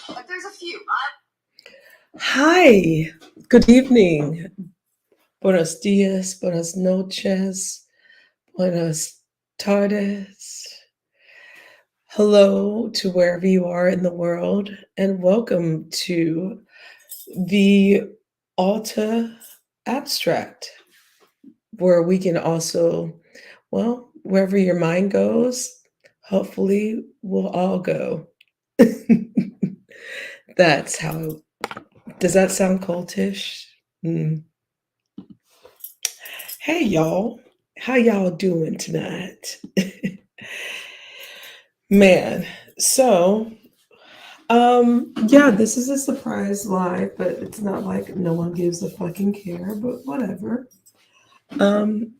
But there's a few. Hi, good evening. Buenos dias, buenas noches, buenas tardes. Hello to wherever you are in the world, and welcome to the Alta Abstract, where we can also, well, wherever your mind goes, hopefully we'll all go. That's how, does that sound cultish? Mm. Hey y'all, how y'all doing tonight? Man, so yeah, this is a surprise live, but it's not like no one gives a fucking care, but whatever. Um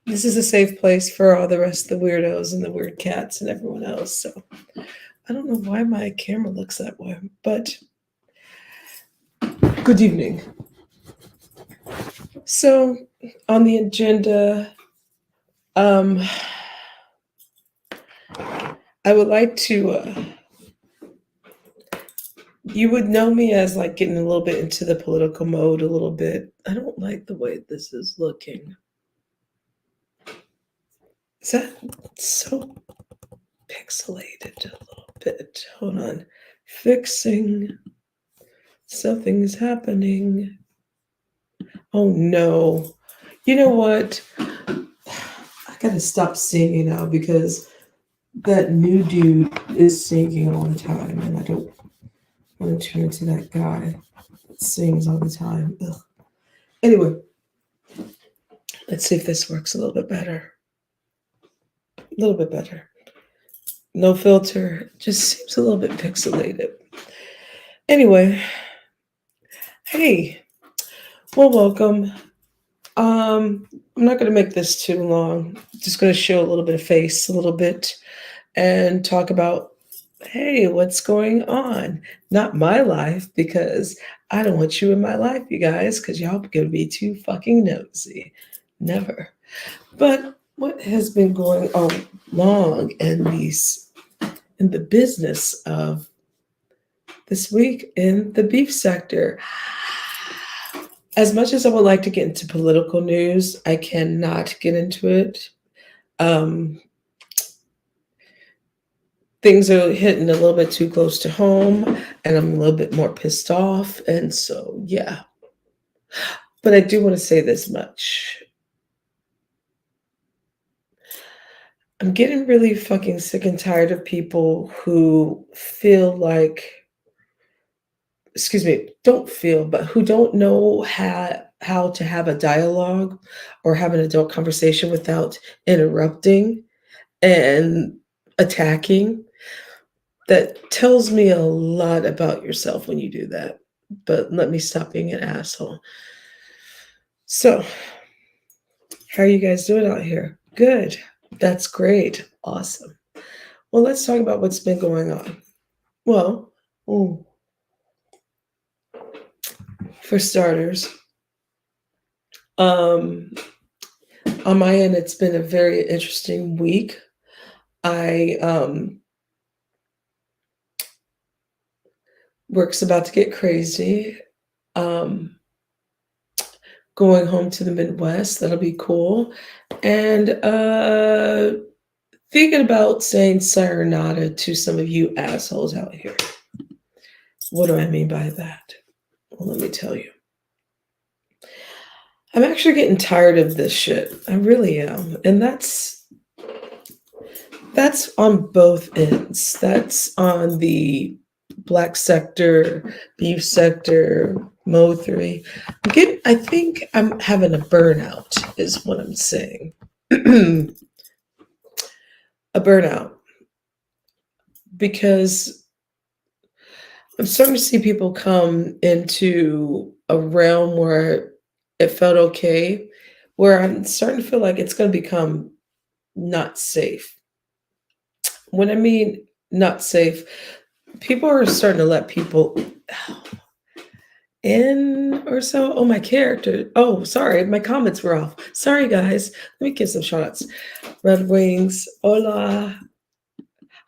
this is a safe place for all the rest of the weirdos and the weird cats and everyone else. So I don't know why my camera looks that way, but good evening. So on the agenda, um I would like to you would know me as like getting a little bit into the political mode a little bit. I don't like the way this is looking. Is that so pixelated a little bit? Hold on. Fixing. Something's happening. Oh no. You know what? I gotta stop singing now because that new dude is singing all the time and I don't want to turn into that guy that sings all the time. Ugh. Anyway, let's see if this works a little bit better. A little bit better. No filter. Just seems a little bit pixelated. Anyway, hey, well, welcome. I'm not going to make this too long. Just going to show a little bit of face, a little bit, and talk about, hey, what's going on? Not my life, because I don't want you in my life, you guys, because y'all going to be too fucking nosy. Never. But what has been going on long in the business of this week in the beef sector? As much as I would like to get into political news, I cannot get into it. Um, Things are hitting a little bit too close to home, and I'm a little bit more pissed off. And so, yeah. But I do want to say this much. I'm getting really fucking sick and tired of people who feel like, excuse me, don't feel, but who don't know how to have a dialogue or have an adult conversation without interrupting and attacking. That tells me a lot about yourself when you do that. But let me stop being an asshole. So, how are you guys doing out here? Good. That's great. Awesome. Well, let's talk about what's been going on. Well, ooh, for starters, um, on my end, it's been a very interesting week. I Work's about to get crazy. Um, Going home to the Midwest, that'll be cool, and thinking about saying sayonara to some of you assholes out here. What do I mean by that? Well, let me tell you. I'm actually getting tired of this shit. I really am, and that's on both ends. That's on the black sector, beef sector, Mo3. I think I'm having a burnout, is what I'm saying. A burnout. Because I'm starting to see people come into a realm where it felt okay, where I'm starting to feel like it's going to become not safe. When I mean not safe, people are starting to let people in or so. Oh, my character. Oh, sorry, my comments were off. Sorry, guys. Let me give some shout outs. Red Wings. Hola.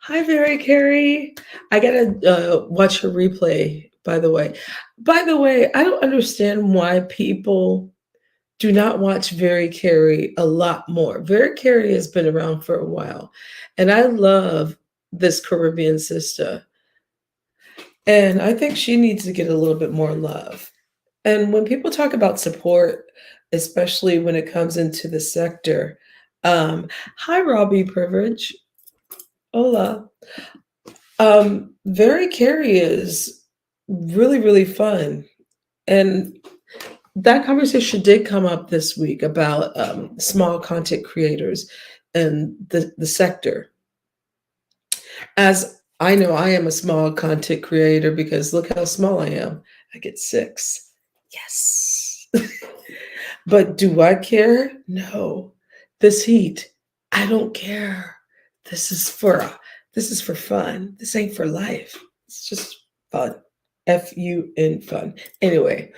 Hi, Very Carrie. I gotta watch her replay, by the way. By the way, I don't understand why people do not watch Very Carrie a lot more. Very Carrie has been around for a while, and I love this Caribbean sister. And I think she needs to get a little bit more love. And when people talk about support, especially when it comes into the sector, hi, Robbie Privilege. Hola. Very Carrie is really, really fun. And that conversation did come up this week about small content creators and the sector. As I know, I am a small content creator because look how small I am. I get six. Yes. But do I care? No. This heat, I don't care. This is for this is for fun. This ain't for life. It's just fun. Fun fun. Anyway,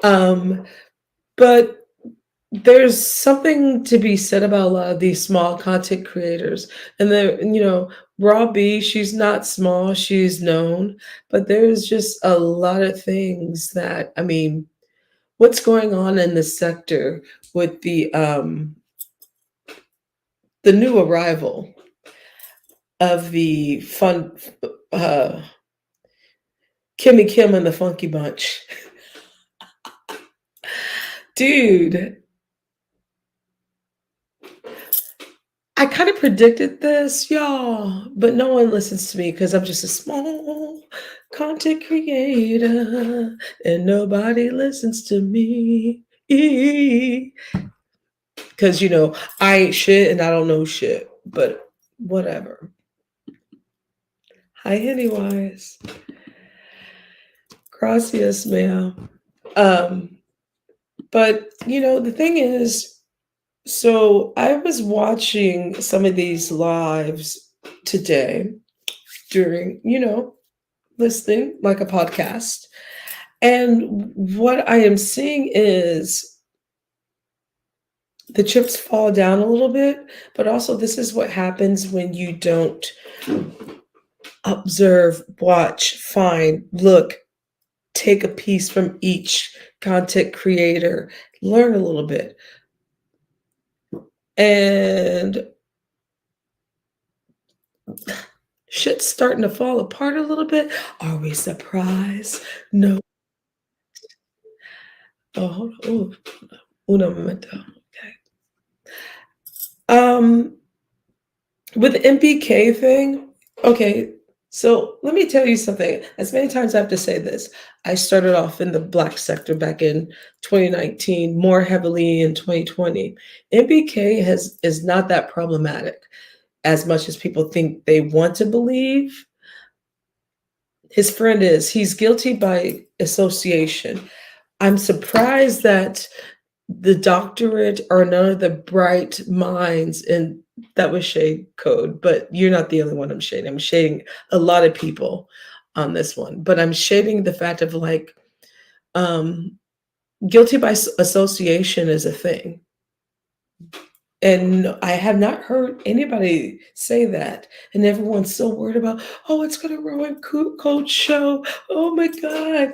um, but there's something to be said about a lot of these small content creators. And they're, Raw B, she's not small, she's known, but there's just a lot of things that, I mean, what's going on in the sector with the new arrival of the fun uh Kimmy Kim and the Funky Bunch. Dude, I kind of predicted this, y'all, but no one listens to me because I'm just a small content creator and nobody listens to me. Because, I ain't shit and I don't know shit, but whatever. Hi, Pennywise. Gracias, ma'am. Um, but, the thing is, so I was watching some of these lives today during, listening like a podcast. And what I am seeing is the chips fall down a little bit, but also this is what happens when you don't observe, watch, find, look, take a piece from each content creator, learn a little bit. And shit's starting to fall apart a little bit. Are we surprised? No. Oh, hold on. Oh, uno momento. Okay. Um, with the MPK thing, okay, so let me tell you something. As many times I have to say this, I started off in the Black sector back in 2019, more heavily in 2020. MPK is not that problematic as much as people think they want to believe. His friend is. He's guilty by association. I'm surprised that the doctorate are none of the bright minds, and that was shade code, but you're not the only one I'm shading. I'm shading a lot of people on this one, but I'm shading the fact of like um guilty by association is a thing. And I have not heard anybody say that. And everyone's so worried about, oh, it's going to ruin Coach Show. Oh my God.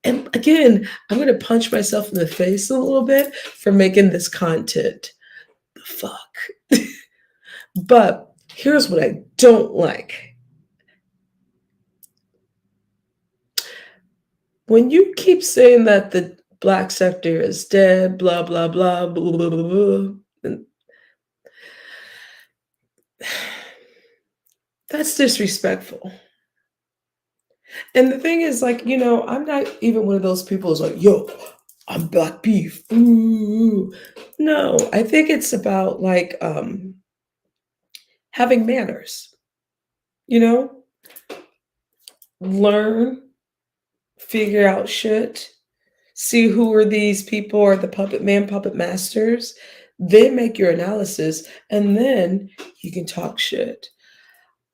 And again, I'm going to punch myself in the face a little bit for making this content. The fuck. But here's what I don't like. When you keep saying that the Black sector is dead, blah, blah, blah, blah, blah, blah, blah, and that's disrespectful. And the thing is, like, I'm not even one of those people who's like, yo, I'm black beef. Ooh. No, I think it's about like having manners, you know, learn, figure out shit, see who are these people are the puppet man, puppet masters, then make your analysis, and then you can talk shit.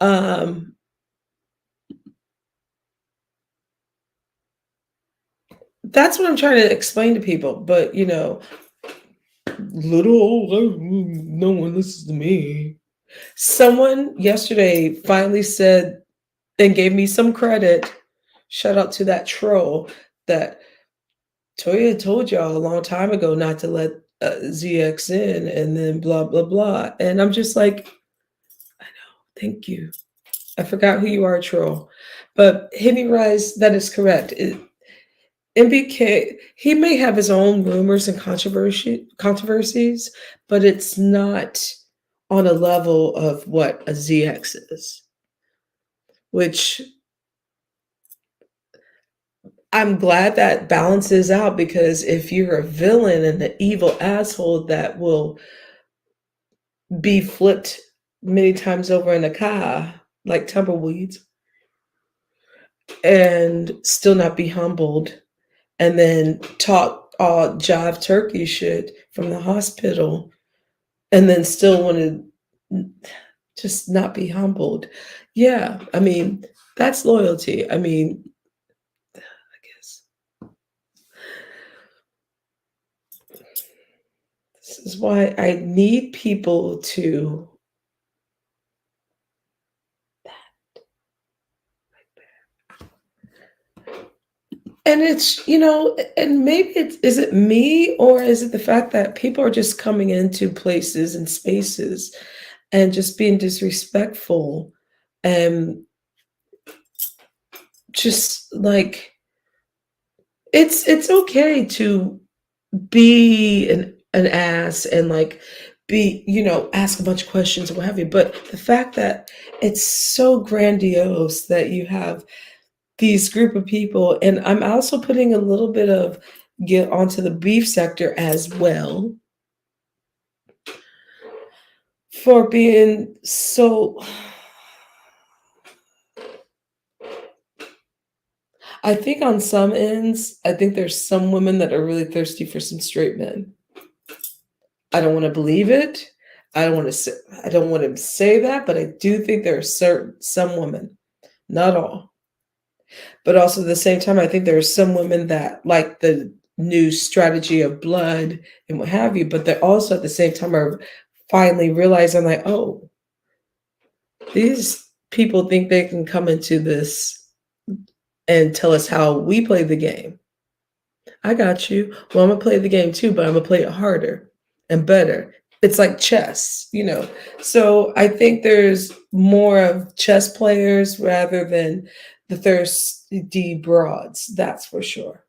Um, That's what I'm trying to explain to people, but, little old no one listens to me. Someone yesterday finally said and gave me some credit. Shout out to that troll that Toya told y'all a long time ago not to let ZX in and then blah, blah, blah. And I'm just like, I know, thank you. I forgot who you are, troll. But Hidden Rise, that is correct. MBK, he may have his own rumors and controversies, but it's not on a level of what a ZX is, which I'm glad that balances out because if you're a villain and an evil asshole that will be flipped many times over in a car like tumbleweeds and still not be humbled and then talk all jive turkey shit from the hospital and then still want to just not be humbled. Yeah, I mean, that's loyalty. I mean, I guess this is why I need people to. And it's, and maybe it's, is it me or is it the fact that people are just coming into places and spaces and just being disrespectful and just like it's okay to be an ass and like be, ask a bunch of questions or what have you. But the fact that it's so grandiose that you have these group of people, and I'm also putting a little bit of get onto the beef sector as well for being so. I think on some ends, I think there's some women that are really thirsty for some straight men. I don't want to believe it. I don't want to say, I don't want to say that, but I do think there are some women, not all, but also at the same time, I think there are some women that like the new strategy of blood and what have you, but they're also at the same time are finally realizing like, oh, these people think they can come into this and tell us how we play the game. I got you. Well, I'm gonna play the game too, but I'm gonna play it harder and better. It's like chess. So I think there's more of chess players rather than the thirsty broads. That's for sure.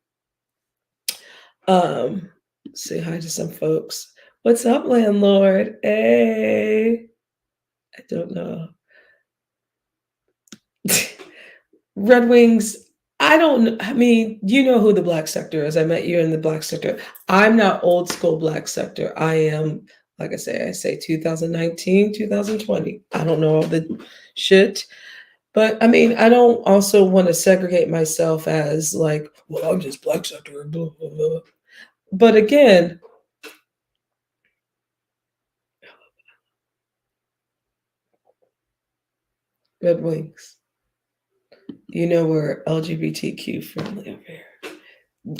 Um, say hi to some folks. What's up, landlord? Hey, I don't know. Red Wings, I don't know. I mean, you know who the Black Sector is. I met you in the Black Sector. I'm not old school Black Sector. I am, like I say 2019, 2020. I don't know all the shit. But I mean, I don't also want to segregate myself as like, well, I'm just Black Sector, blah, blah, blah. But again, Red Wings, we're LGBTQ friendly over here.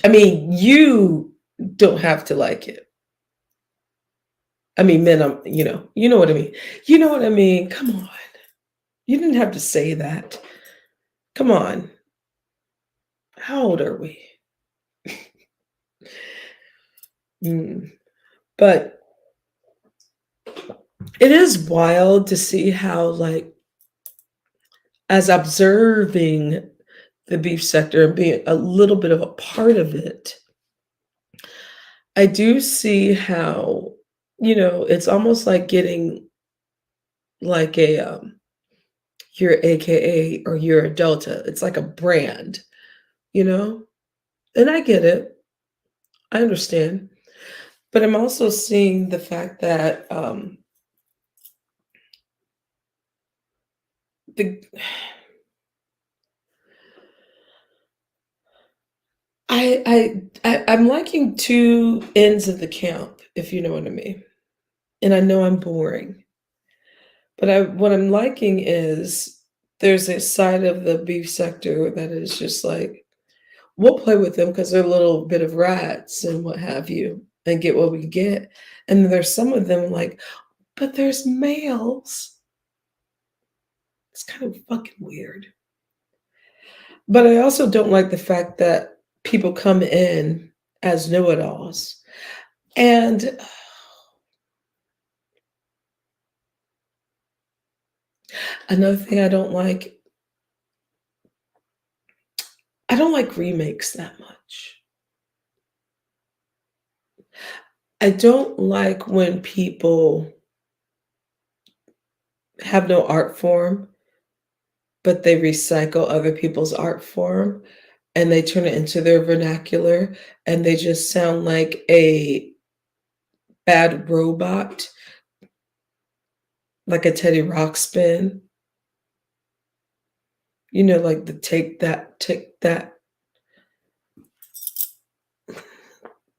I mean, you don't have to like it. I mean, men, you know what I mean. You know what I mean. Come on, you didn't have to say that. Come on, how old are we? Mm. But it is wild to see how, like, as observing the beef sector and being a little bit of a part of it, I do see how, it's almost like getting like you're AKA or you're a Delta. It's like a brand, you know? And I get it. I understand. But I'm also seeing the fact that the I'm liking two ends of the camp, if you know what I mean. And I know I'm boring, but what I'm liking is there's a side of the beef sector that is just like, we'll play with them because they're a little bit of rats and what have you, and get what we get. And then there's some of them like, but there's males. It's kind of fucking weird. But I also don't like the fact that people come in as know-it-alls. And another thing I don't like remakes that much. I don't like when people have no art form, but they recycle other people's art form and they turn it into their vernacular and they just sound like a bad robot, like a Teddy Ruxpin. Like the take that,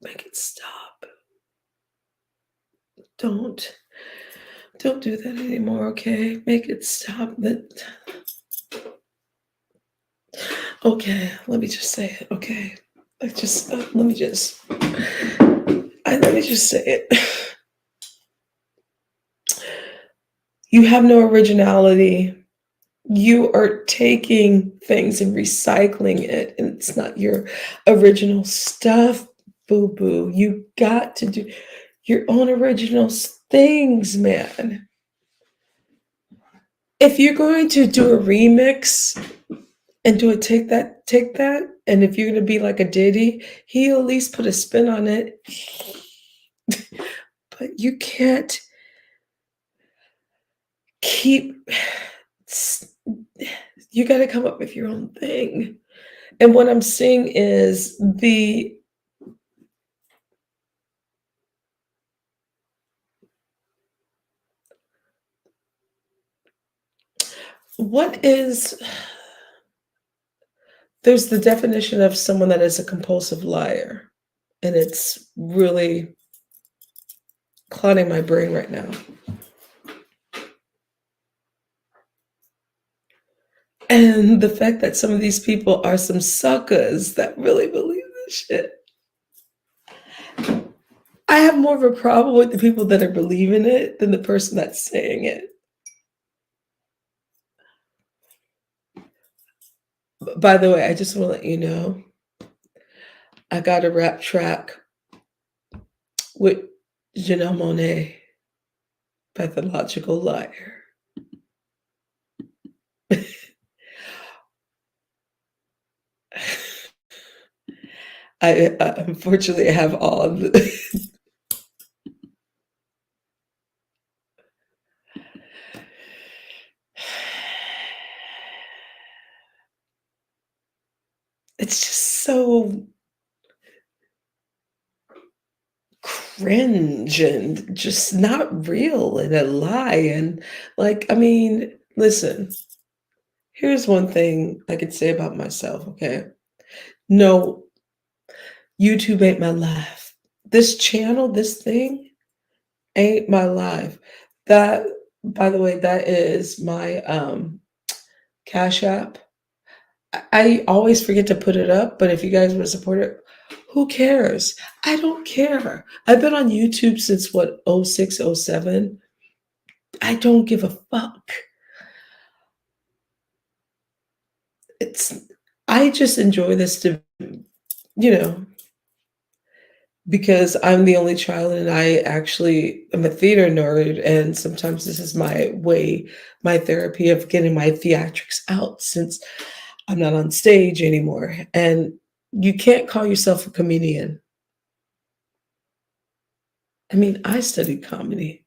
make it stop. Don't don't do that anymore, okay? Make it stop. That okay, let me just say it, okay? Let me just say it. You have no originality. You are taking things and recycling it, and it's not your original stuff, boo boo. You got to do your own original things, man. If you're going to do a remix and do a take that, and if you're going to be like a Diddy, he'll at least put a spin on it. But you can't keep, you got to come up with your own thing. And what I'm seeing is what is, there's the definition of someone that is a compulsive liar. And it's really clouding my brain right now. And the fact that some of these people are some suckers that really believe this shit. I have more of a problem with the people that are believing it than the person that's saying it. By the way, I just want to let you know I got a rap track with Janelle Monáe, Pathological Liar. I unfortunately have all of the it's just so cringe and just not real and a lie. And like, I mean, listen, here's one thing I could say about myself, okay? No, YouTube ain't my life. This channel, this thing ain't my life. That, by the way, that is my Cash App. I always forget to put it up, but if you guys would support it, who cares? I don't care. I've been on YouTube since what, '06, '07. I don't give a fuck. It's I just enjoy this to, you know, because I'm the only child and I actually am a theater nerd and sometimes this is my way, my therapy of getting my theatrics out since I'm not on stage anymore. And you can't call yourself a comedian. I mean, I studied comedy.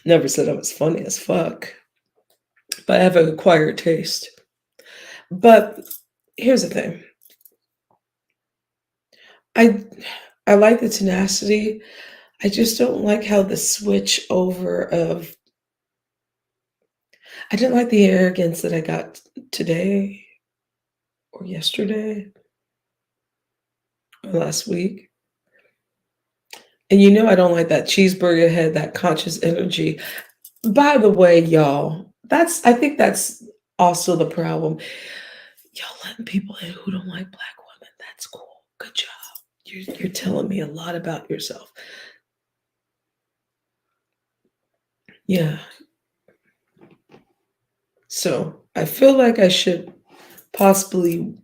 Never said I was funny as fuck, but I have an acquired taste. But here's the thing. I I like the tenacity. I just don't like how the switch over of I didn't like the arrogance that I got today or yesterday or last week. And I don't like that cheeseburger head, that conscious energy. By the way, y'all, I think that's Also the problem, y'all letting people in who don't like black women. That's cool. Good job. You're telling me a lot about yourself. Yeah. So I feel like I should possibly,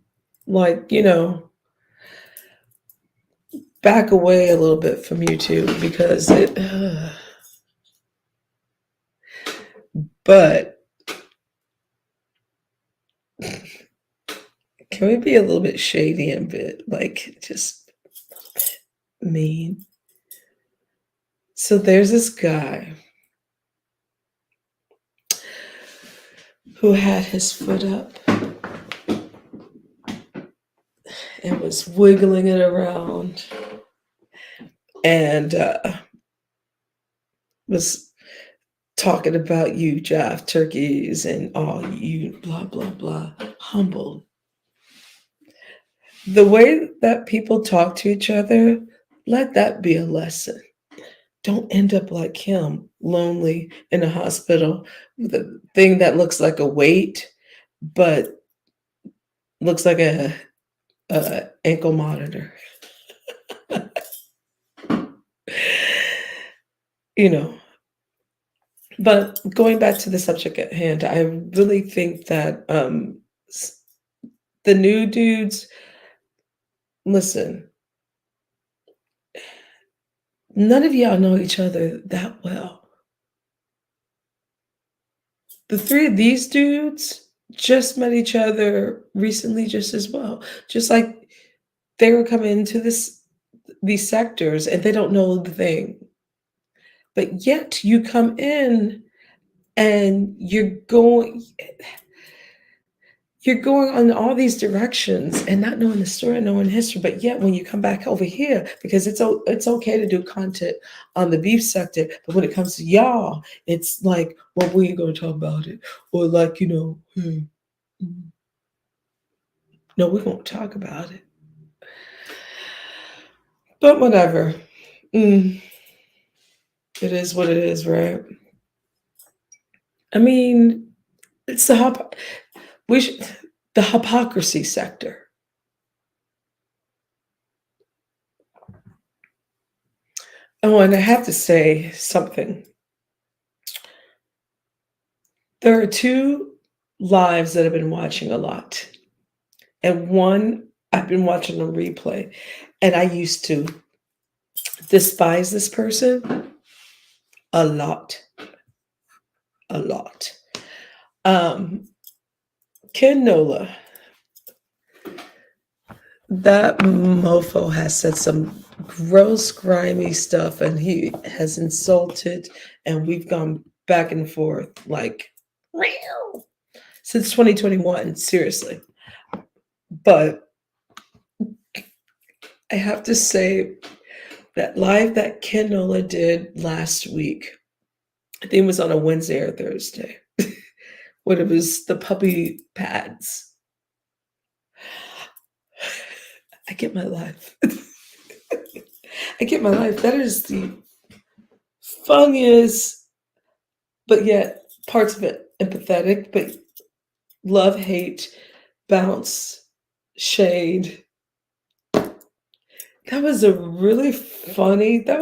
like, back away a little bit from YouTube because it, but can we be a little bit shady and bit like just mean? So there's this guy who had his foot up and was wiggling it around and was talking about you jive turkeys and all you blah blah blah humbled. The way that people talk to each other, let that be a lesson. Don't end up like him, lonely in a hospital with a thing that looks like a weight, but looks like a ankle monitor. you know. But going back to the subject at hand, I really think that the new dudes, listen, none of y'all know each other that well. The three of these dudes just met each other recently, just as well. Just like they were coming into these sectors and they don't know the thing. But yet you come in and you're going on all these directions and not knowing the story, knowing history. But yet, when you come back over here, because it's okay to do content on the beef sector, but when it comes to y'all, it's like, well, we ain't gonna talk about it, or like, no, we won't talk about it. But whatever, mm, it is what it is, right? I mean, it's we should, the hypocrisy sector. Oh, and I have to say something. There are two lives that I've been watching a lot, and one I've been watching on replay, and I used to despise this person a lot, a lot. Um, Ken Nola, that mofo has said some gross, grimy stuff, and he has insulted, and we've gone back and forth like "Meow," since 2021, seriously. But I have to say that live that Ken Nola did last week, I think it was on a Wednesday or Thursday, when it was the puppy pads. I get my life. I get my life. That is the funniest, but yet parts of it empathetic, but love, hate, bounce, shade. That was a really funny. That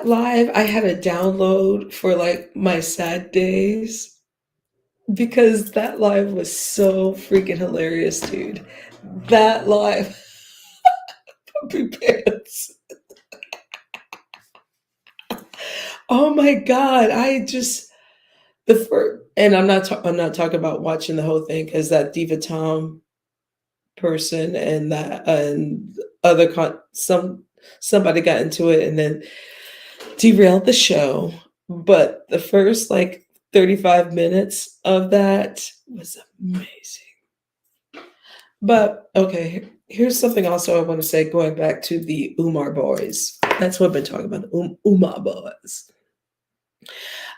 live. I had a download for like my sad days because that live was so freaking hilarious, dude. That live, puppy pants. Oh my god! I just the first, and I'm not talking about watching the whole thing because that Diva Tom person and that and somebody got into it and then derailed the show. But the first like 35 minutes of that was amazing. But okay, here's something also I want to say going back to the Umar boys. That's what I've been talking about, the Umar boys.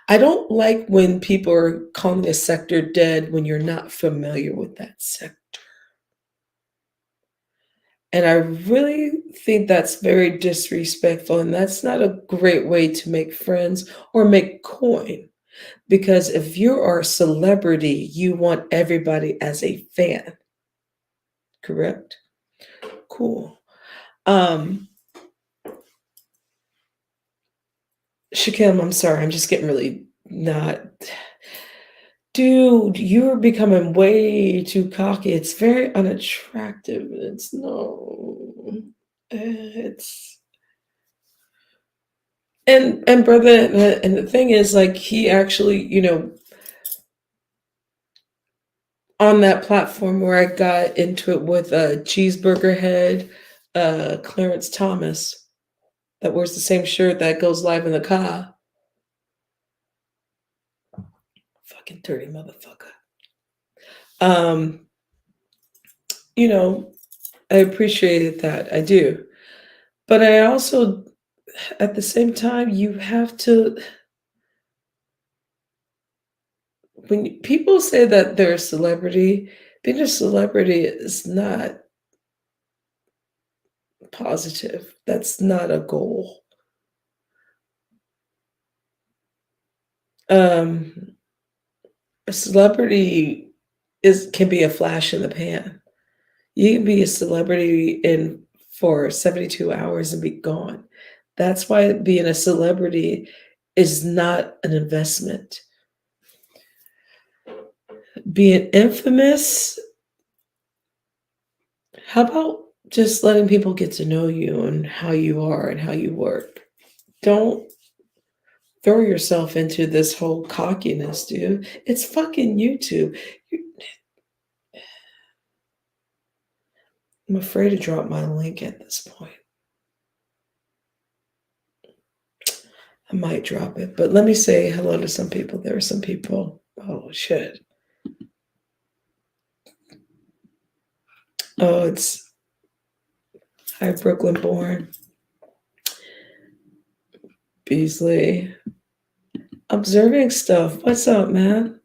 I don't like when people are calling a sector dead when you're not familiar with that sector. And I really think that's very disrespectful, and that's not a great way to make friends or make coin. Because if you are a celebrity, you want everybody as a fan, correct? Cool. Um, Shakim, I'm sorry, I'm just getting really not. Dude, you're becoming way too cocky. It's very unattractive. It's no. It's and brother, and the thing is, like, he actually, on that platform where I got into it with a cheeseburger head, Clarence Thomas, that wears the same shirt that goes live in the car. Fucking dirty motherfucker. Um, you know, I appreciated that. I do. But I also, at the same time, you have to, when people say that they're a celebrity, being a celebrity is not positive. That's not a goal. Um, a celebrity can be a flash in the pan. You can be a celebrity in for 72 hours and be gone. That's why being a celebrity is not an investment. Being infamous, how about just letting people get to know you and how you are and how you work? Don't throw yourself into this whole cockiness, dude. It's fucking YouTube. You- I'm afraid to drop my link at this point. I might drop it, but let me say hello to some people. There are some people. Oh shit. Oh, it's hi Brooklyn born. Beasley. Observing stuff. What's up, man?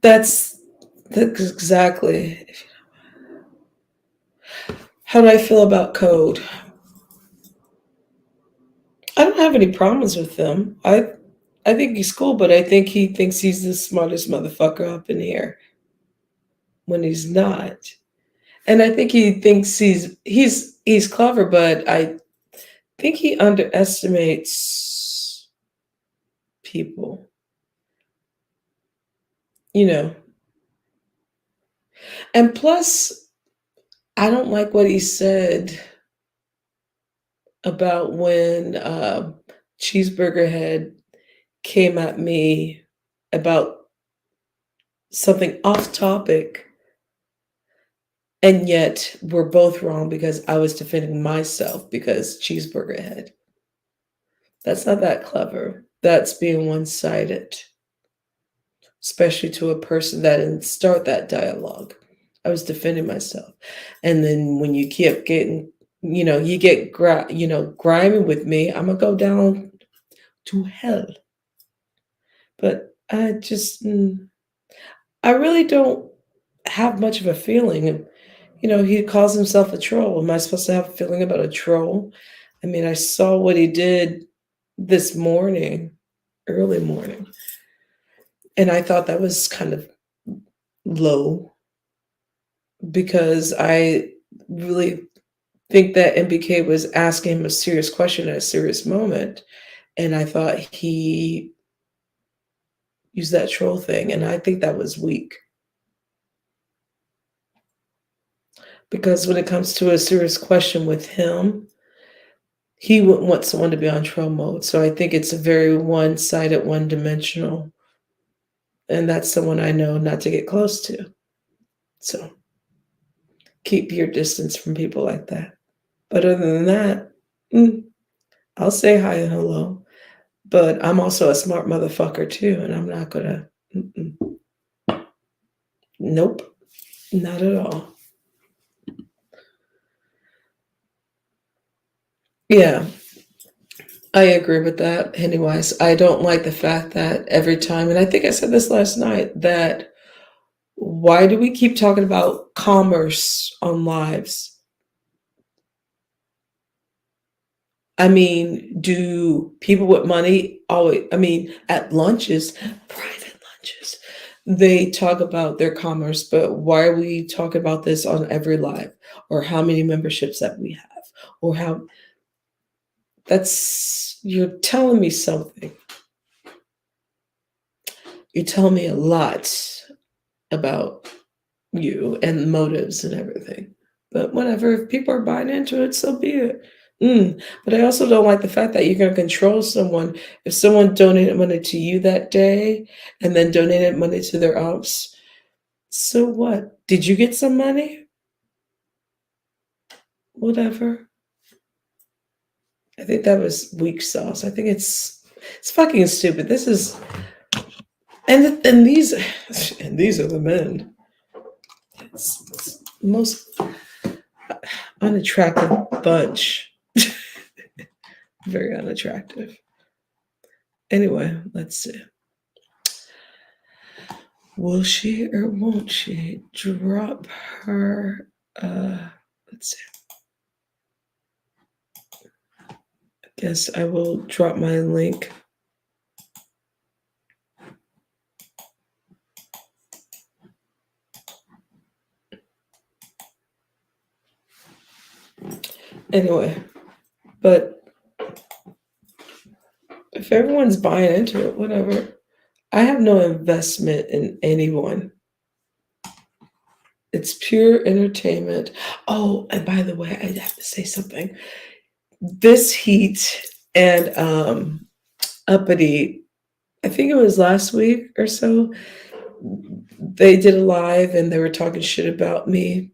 That's that's exactly. How do I feel about code? I don't have any problems with him. I think he's cool, but I think he thinks he's the smartest motherfucker up in here when he's not. And I think he thinks he's clever, but I think he underestimates people. You know. And plus, I don't like what he said about when Cheeseburger Head came at me about something off topic, and yet we're both wrong because I was defending myself because Cheeseburger Head. That's not that clever. That's being one sided, especially to a person that didn't start that dialogue. I was defending myself. And then when you keep getting, you get, grimy with me, I'm going to go down to hell. But I really don't have much of a feeling. And, he calls himself a troll. Am I supposed to have a feeling about a troll? I mean, I saw what he did this morning, early morning, and I thought that was kind of low because I really think that MBK was asking him a serious question at a serious moment. And I thought he used that troll thing. And I think that was weak because when it comes to a serious question with him, he wouldn't want someone to be on troll mode. So I think it's a very one sided, one dimensional. And that's someone I know not to get close to. So keep your distance from people like that. But other than that, I'll say hi and hello. But I'm also a smart motherfucker too, and I'm not gonna. Nope, not at all. Yeah, I agree with that. Anyways, I don't like the fact that every time, and I think I said this last night, that why do we keep talking about commerce on lives? I mean, do people with money always, I mean, at lunches, private lunches, they talk about their commerce, but why are we talking about this on every live? Or how many memberships that we have? Or how that's, you're telling me something. You're telling me a lot about you and motives and everything. But whatever, if people are buying into it, so be it. But I also don't like the fact that you're going to control someone. If someone donated money to you that day and then donated money to their ops, so what? Did you get some money? Whatever. I think that was weak sauce. I think it's fucking stupid. This is and these and these are the men. It's the most unattractive bunch. Very unattractive. Anyway, let's see. Will she or won't she drop her? Let's see. I guess I will drop my link. Anyway, but if everyone's buying into it, whatever. I have no investment in anyone. It's pure entertainment. Oh, and by the way, I have to say something. This heat and uppity, I think it was last week or so, they did a live and they were talking shit about me.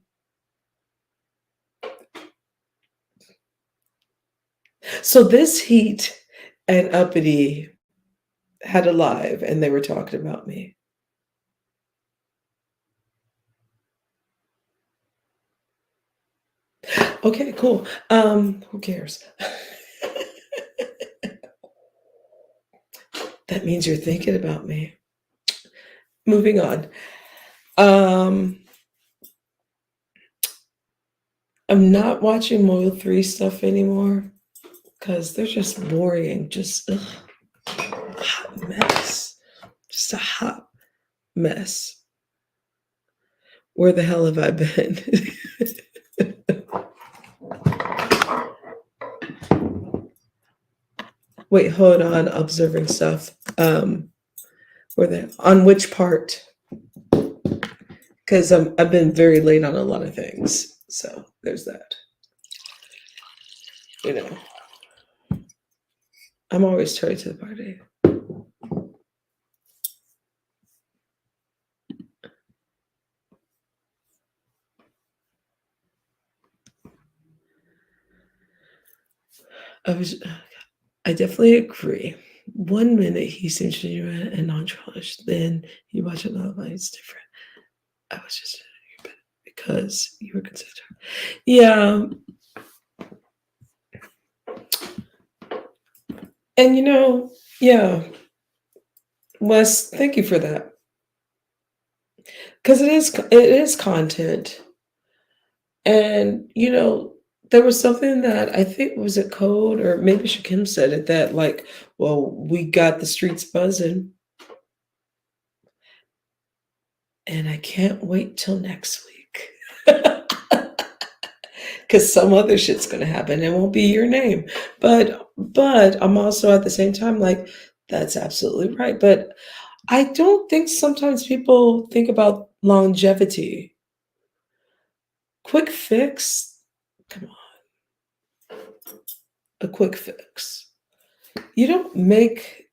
So this heat and uppity had a live and they were talking about me. Okay, cool. Who cares? That means you're thinking about me. Moving on. I'm not watching Moil 3 stuff anymore because they're just boring. Just hot mess. Just a hot mess. Where the hell have I been? Wait, hold on. Observing stuff. Where the on which part? Because I've been very late on a lot of things. So there's that. You know, I'm always tardy to the party. I definitely agree. 1 minute he seems genuine and nonchalant, then you watch another one, it's different. I was just because you were considered. Yeah. And yeah, Wes, thank you for that. Because it is content. And there was something that I think was a code, or maybe Shakim said it, that like, well, we got the streets buzzing. And I can't wait till next week. Because some other shit's gonna happen. It won't be your name. But I'm also at the same time like, that's absolutely right. But I don't think sometimes people think about longevity. Quick fix, come on, a quick fix. You don't make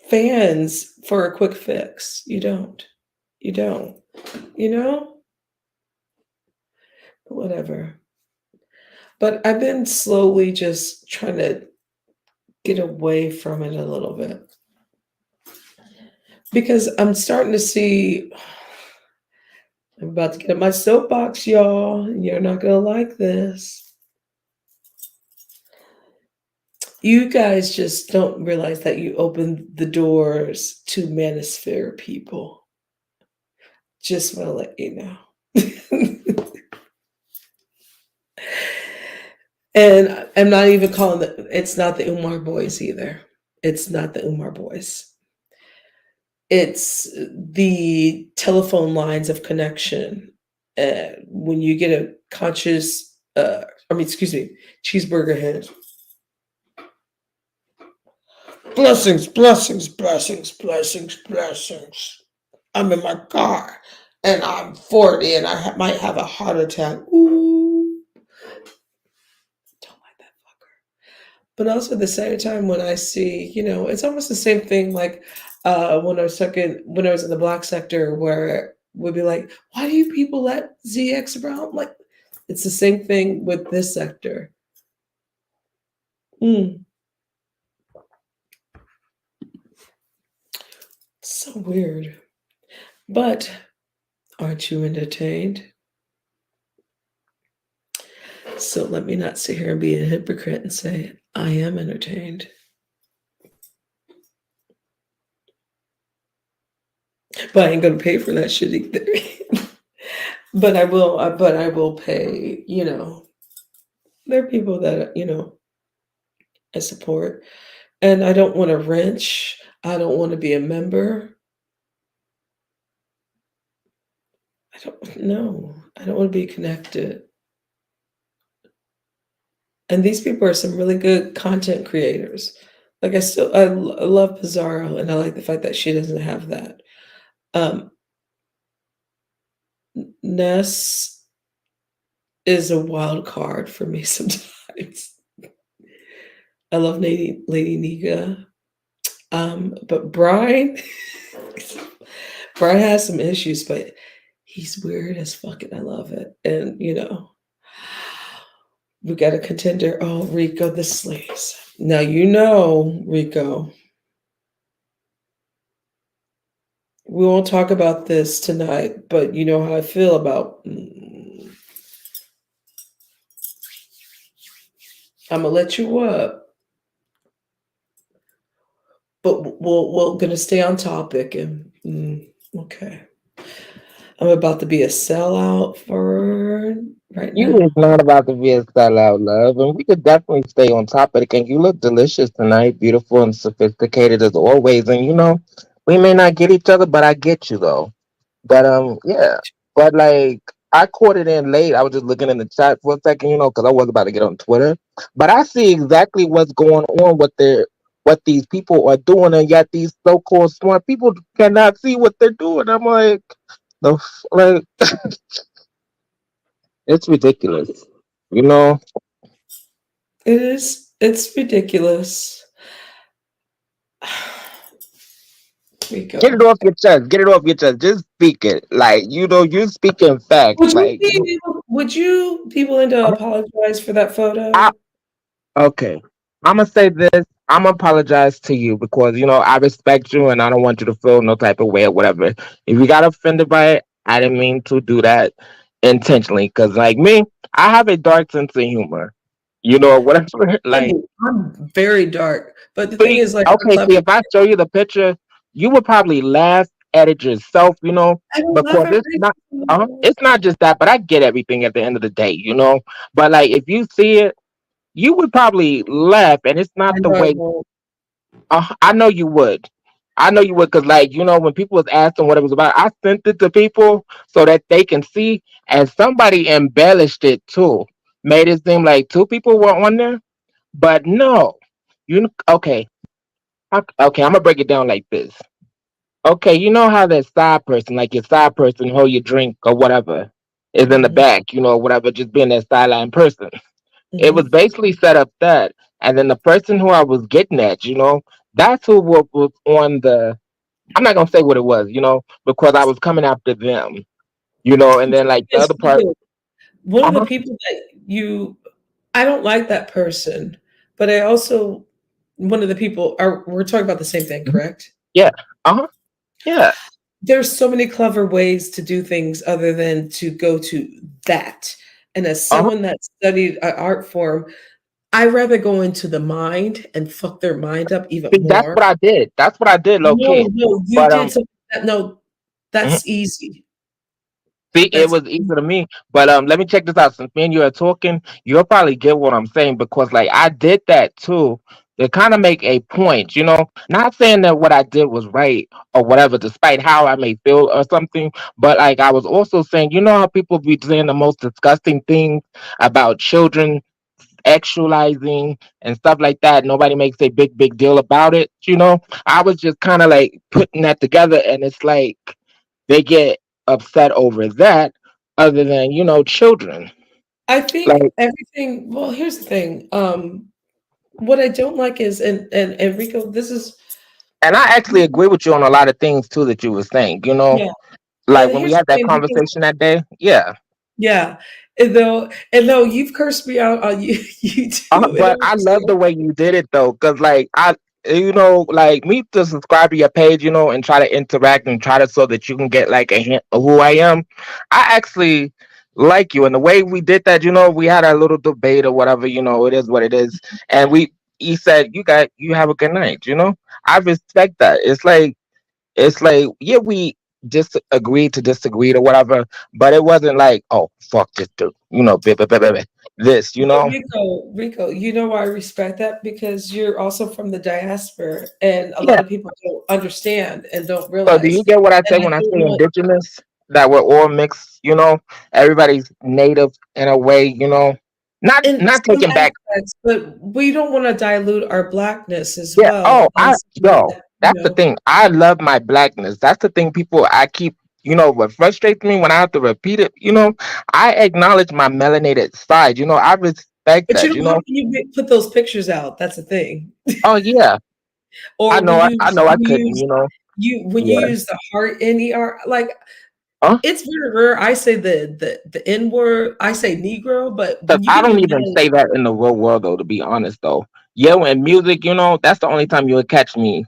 fans for a quick fix. You don't. You don't. You know? Whatever. But I've been slowly just trying to get away from it a little bit because I'm starting to see. I'm about to get on my soapbox, y'all. You're not gonna like this. You guys just don't realize that you opened the doors to manosphere people. Just want to let you know. And I'm not even calling it's not the Umar boys either. It's not the Umar boys. It's the telephone lines of connection. When you get a conscious, excuse me, cheeseburger head. Blessings, blessings, blessings, blessings, blessings. I'm in my car and I'm 40 and might have a heart attack. Ooh, don't like that fucker. But also at the same time, when I see, it's almost the same thing like when I was in the black sector where we'd be like, why do you people let ZX around? Like, it's the same thing with this sector. Mm, so weird. But aren't you entertained? So let me not sit here and be a hypocrite and say, I am entertained. But I ain't gonna pay for that shit either. But I will pay, there are people that, I support. And I don't want to wrench. I don't want to be a member. I don't know. I don't want to be connected. And these people are some really good content creators. Like I love Pizarro, and I like the fact that she doesn't have that. Um, Ness is a wild card for me sometimes. I love Lady Niga. But Brian, Brian has some issues, but he's weird as fuck, and I love it. And we got a contender. Oh, Rico the Slaves. Now Rico. We won't talk about this tonight, but you know how I feel about. I'm gonna let you up, but we're gonna stay on topic and okay. I'm about to be a sellout for right You is now. not about to be a sellout, love, and we could definitely stay on topic. And you look delicious tonight, beautiful and sophisticated as always. And we may not get each other, but I get you though. But yeah. But like, I caught it in late. I was just looking in the chat for a second, because I was about to get on Twitter. But I see exactly what's going on with what these people are doing, and yet these so-called smart people cannot see what they're doing. I'm like, like it's ridiculous, you know. It is. It's ridiculous. Get it Rico, off your chest. Get it off your chest. Just speak it. Like, you speaking facts. Like, would you be willing to apologize for that I, photo? okay. I'm gonna say this. I'm gonna apologize to you because I respect you and I don't want you to feel no type of way or whatever. If you got offended by it, I didn't mean to do that intentionally. Cause like me, I have a dark sense of humor. Whatever. Like, I'm very dark, but the thing see, is, like, I okay, love see, you. if I show you the picture, you would probably laugh at it yourself, I don't laugh because at racism. it's not just that, but I get everything at the end of the day. But like, if you see it, you would probably laugh, and it's not I the know I way. won't. I know you would. I know you would, because like when people was asking what it was about, I sent it to people so that they can see, and somebody embellished it too, made it seem like two people were on there, but no, okay. Okay, I'm gonna break it down like this. Okay, you know how that side person, like your side person, hold your drink or whatever, is in the Mhm, back, whatever, just being that sideline person. It was mhm. basically set up that, and then the person who I was getting at, that's who was on the. I'm not gonna say what it was, because I was coming after them, and then like the Yes, other you part. do. One of the Uh-huh. people that I don't like that person, but I also one of the people are we're talking about the same thing, Mhm. correct? Yeah. Uh-huh. Yeah. There's so many clever ways to do things other than to go to that. And as Uh-huh. someone that studied an art form, I rather go into the mind and fuck their mind up even See, that's more. what I did. That's what I did, low No, key. no, you But did something no, mhm. that's easy. See, it That's was easy to me. But let me check this out. Since me and you are talking, you'll probably get what I'm saying because like I did that too to kind of make a point, you know. Not saying that what I did was right or whatever, despite how I may feel or something. But like I was also saying, you know how people be saying the most disgusting things about children actualizing and stuff like that. Nobody makes a big deal about it, you know. I was just kind of like putting that together, and it's like they get upset over that other than, you know, children. I think Like, everything. Well, here's the thing. What I don't like is, and Enrico, this is and I actually agree with you on a lot of things too that you were saying, you know, yeah. like And when we here's had the that thing because conversation that day. Yeah. yeah, and though you've cursed me out on you, you do, and I But I love the understand. way you did it though, because like you know, like me to subscribe to your page, you know, and try to interact and try to so that you can get like a hint of who I am. I actually like you, and the way we did that, you know, we had a little debate or whatever, you know, it is what it is, and he said, you have a good night, you know. I respect that. It's like yeah, we just agreed to disagree or whatever, but it wasn't like oh fuck this dude, you know, this, you But know. Rico, you know why I respect that? Because you're also from the diaspora, and a lot Yeah. of people don't understand and don't So do you realize. get what I And say I when I don't say want, indigenous? That we're all mixed, you know. Everybody's native in a way, you know. Not in not some taking back. aspects, but we don't want to dilute our blackness as Yeah. well Oh, as that, that's the thing. I love my blackness. That's the thing. People, I keep. You know what frustrates me when I have to repeat it. You know, I acknowledge my melanated side. You know, I respect but you that. know, You how know. can you put those pictures out? That's the thing. Oh yeah. I Or know. I know. I when you couldn't. use You know. you when you Yeah. use the heart NER, like Huh? it's very rare. I say the N word. I say Negro, but Cause when you I get don't me even down, say that in the real world though. To be honest though. Yeah, when music, you know, that's the only time you would catch me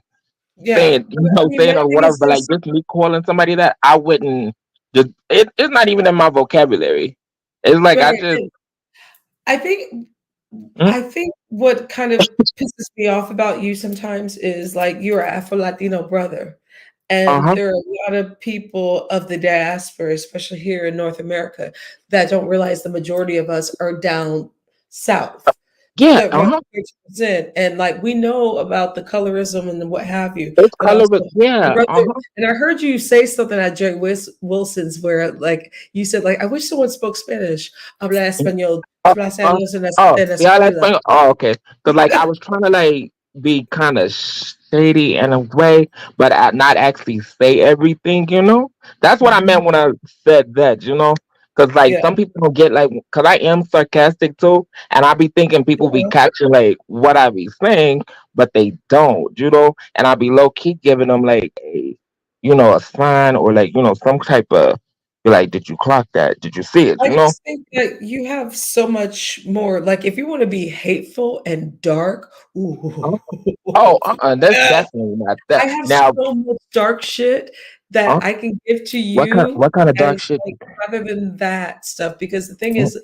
yeah. saying, But you I know, mean, my saying or thing whatever, is but like this. just me calling somebody that I wouldn't just it's not even in my vocabulary. It's like I Right. just And I think mm, I think what kind of pisses me off about you sometimes is like you're an Afro Latino brother. And uh-huh. there are a lot of people of the diaspora, especially here in North America, that don't realize the majority of us are down south Yeah, that uh-huh. represent. And like we know about the colorism and what have you, It's but also color, my yeah, brother. uh-huh. And I heard you say something at Jerry Wilson's where like you said like I wish someone spoke Spanish, habla español, Oh, hablas oh, años oh, en see how that's escuela. going? Oh, okay. Because like I was trying to like be kind of shady in a way, but not actually say everything. You know, that's what I Mhm. meant when I said that. You know, because like Yeah. some people don't get like, because I am sarcastic too, and I be thinking people be Yeah. catching like what I be saying, but they don't. You know, and I be low key giving them like a, you know, a sign or like you know some type of be like, did you clock that? Did you see it? I You know. just think that you have so much more. Like, if you want to be hateful and dark, ooh, Oh, that's yeah, definitely not that. I have Now, so much dark shit that uh, I can give to what kind you what kind of dark as shit? like rather than that stuff. Because the thing Mm. is,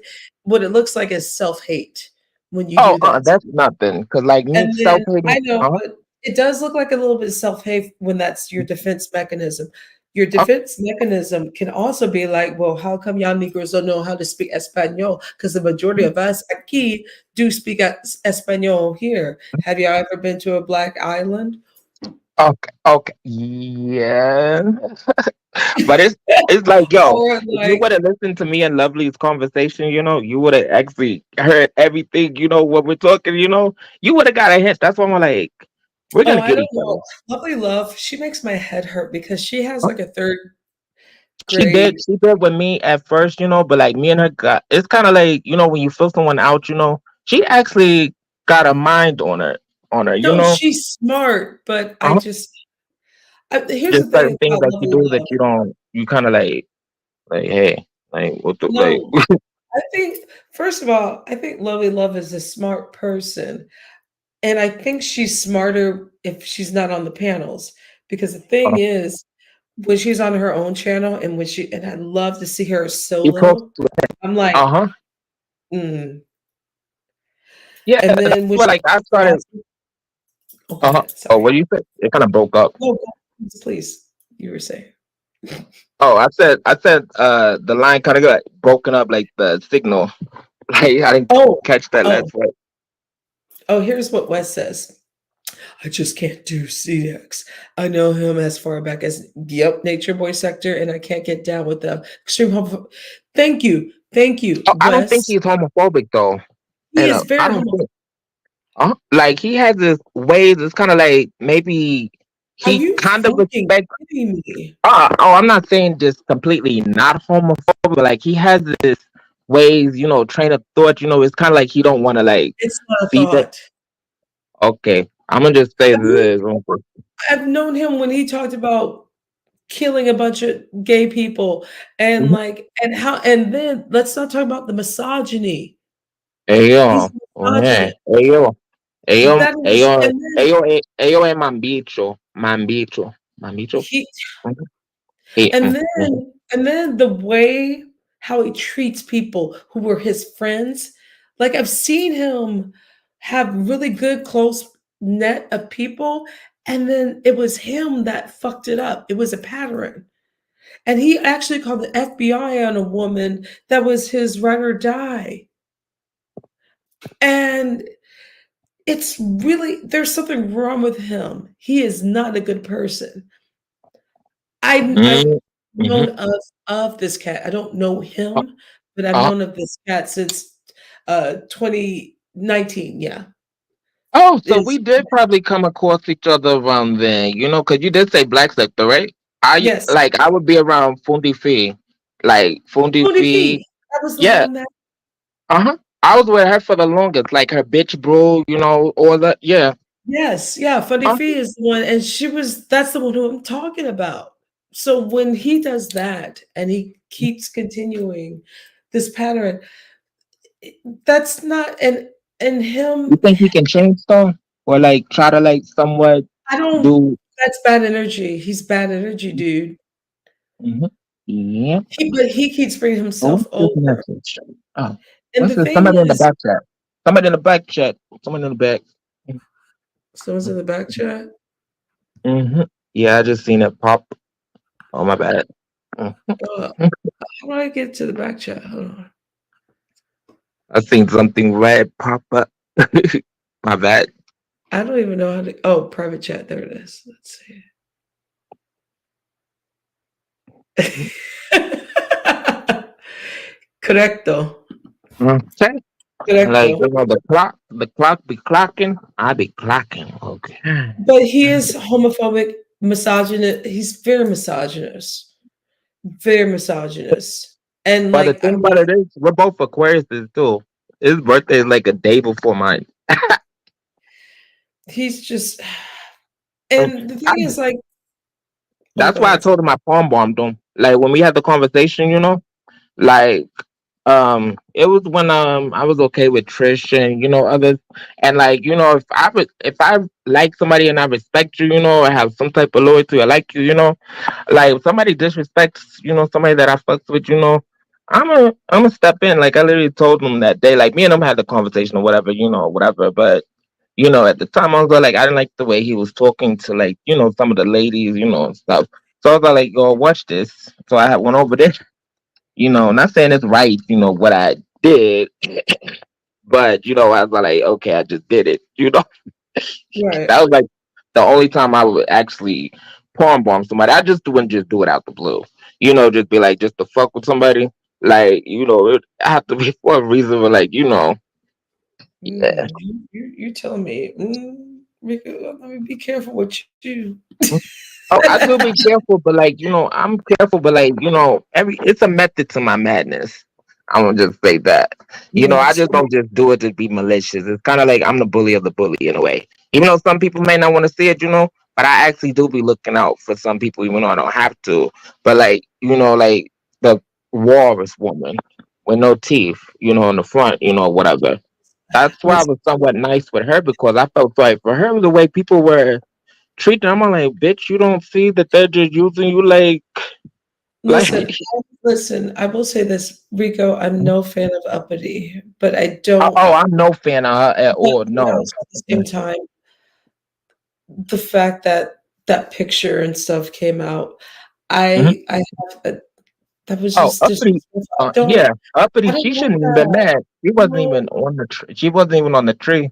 what it looks like is self hate when you Oh, do that. that's nothing. Cause like me, And self then hating. I know, but it does look like a little bit of self-hate when that's your defense mechanism. Your Uh, defense mechanism can also be like, well, how come y'all Negroes don't know how to speak Espanol? Because the majority of us aquí do speak Espanol here. Have y'all ever been to a black island? okay, okay, yeah. But it's like, yo, Or if you like, would have listened to me and Lovely's conversation, you know, you would have actually heard everything. You know what we're talking. You know, you would have got a hint. That's why I'm like, we're oh, gonna I get don't each know. other. Lovely Love, she makes my head hurt because she has like a third She did. grade. She did with me at first, you know, but like me and her got. It's kind of like you know when you feel someone out, you know. She actually got a mind on her, you No, know. she's smart, but I Uh-huh. just here's Just the thing certain things about that you Lovely do that Love. you don't. You kind of like hey, like what the like. No, I think first of all, I think Lovely Love is a smart person, and I think she's smarter if she's not on the panels. Because the uh, thing is, when she's on her own channel and and I love to see her you talk. solo, I'm like, Uh huh. mm. Yeah, And that's then when what she like I gets started. sassy, oh, go Uh huh. ahead, Oh, sorry. what do you say? It kind of broke up. No, please, you were saying. Oh, I said the line kind of got broken up, like the signal. Like I didn't Oh, catch that oh, last word. oh, here's what Wes says. I just can't do CX. I know him as far back as, yep, Nature Boy Sector, and I can't get down with the extreme homophobic. Thank you, Oh, I don't think Wes. he's homophobic though, He and is I very don't homophobic. think. Like he has this ways. It's kind of like maybe Are he you kind of fucking respects. kidding me? I'm not saying just completely not homophobic, but like he has this ways, train of thought. It's kind of like he don't want to like It's not a see that. thought. Okay, I'm gonna just say Have you, this. I've known him when he talked about killing a bunch of gay people and Mhm. like and how and then let's not talk about the misogyny. He's Ayo, misogynist. ayo, ayo, That is, ayo, and then ayo, ayo, mambicho, mambicho, mambicho. he Mhm. Eh, mhm. and then the way how he treats people who were his friends, like, I've seen him have really good close net of people, and then it was him that fucked it up. It was a pattern. And he actually called the FBI on a woman that was his ride or die. And it's really, there's something wrong with him. He is not a good person. I've Mm, known mhm. of this cat. I don't know Uh, him, but I've uh, known of this cat since 2019. Yeah. oh, so we Is did probably come across each other around then, because you did say black sector, right? Yes. I would be around Fundi Fee, like Fundi Tony Fee. Fee. That was the Yeah, one that, uh-huh. I was with her for the longest, like her bitch bro, all that. Yeah. yes, yeah, Funny Uh, Fee is the one, and that's the one who I'm talking about. So when he does that and he keeps continuing this pattern, that's not, and you him, think he can change though, or like try to like somewhat I don't, do? that's bad energy. He's bad energy, dude. Mhm. Yeah. But he keeps bringing Oh, himself what's this over. message? Oh, And what's the this? thing Somebody in the is, back chat. Somebody in the back chat. Someone in the back. someone's in the back chat. Mm-hmm. Yeah, I just seen it pop. Oh, my bad. Mhm. Uh, how do I get to the back chat? Hold on. I seen something red pop up. My bad. I don't even know how to. Oh, private chat. There it is. Let's see. Correcto. Okay. Like Correcto. the clock be clocking. I be clocking. Okay. But he is homophobic, misogynist. He's very misogynist. Very misogynist. And But the like, I thing mean, about it is, we're both Aquariuses too. His birthday is like a day before mine. he's just, Mm. and the thing I, is like, oh, that's go why I ahead. told him I palm bombed him. Like when we had the conversation, like it was when I was okay with Trish and others, and like if I like somebody and I respect you, or have some type of loyalty, or like you, like if somebody disrespects somebody that I fucks with, I'm a step in. Like I literally told him that day, like me and him had the conversation or whatever, whatever. But at the time I was like I didn't like the way he was talking to like some of the ladies, and stuff. So I was like, yo, watch this. So I had went over there, not saying it's right, what I did, but I was like, okay, I just did it. Right. That was like the only time I would actually palm bomb somebody. I just wouldn't just do it out the blue. Just be like just to fuck with somebody. Like, it have to be for a reason, but like, yeah. You telling me, Rico, let me be careful with you. Oh, I do be careful, but like I'm careful, but like every it's a method to my madness. I'm gonna just say that. I Yes. just don't just do it to be malicious. It's kind of like I'm the bully of the bully in a way. Even though some people may not want to see it, but I actually do be looking out for some people, even though I don't have to. But like like the walrus woman with no teeth, in the front, whatever. That's why I Listen, was somewhat nice with her because I felt sorry for her the way people were treat them. I'm like, bitch, you don't see that they're just using you like listen, listen. I will say this, Rico. I'm no fan of uppity, but I oh, don't. I'm no fan of her at all. But No. also at the same time, the fact that that picture and stuff came out, Mhm. I have that was Oh, just uppity. disrespectful. Yeah, I uppity. don't She want shouldn't have been that. mad. She wasn't No, even on the tree. She wasn't even on the tree.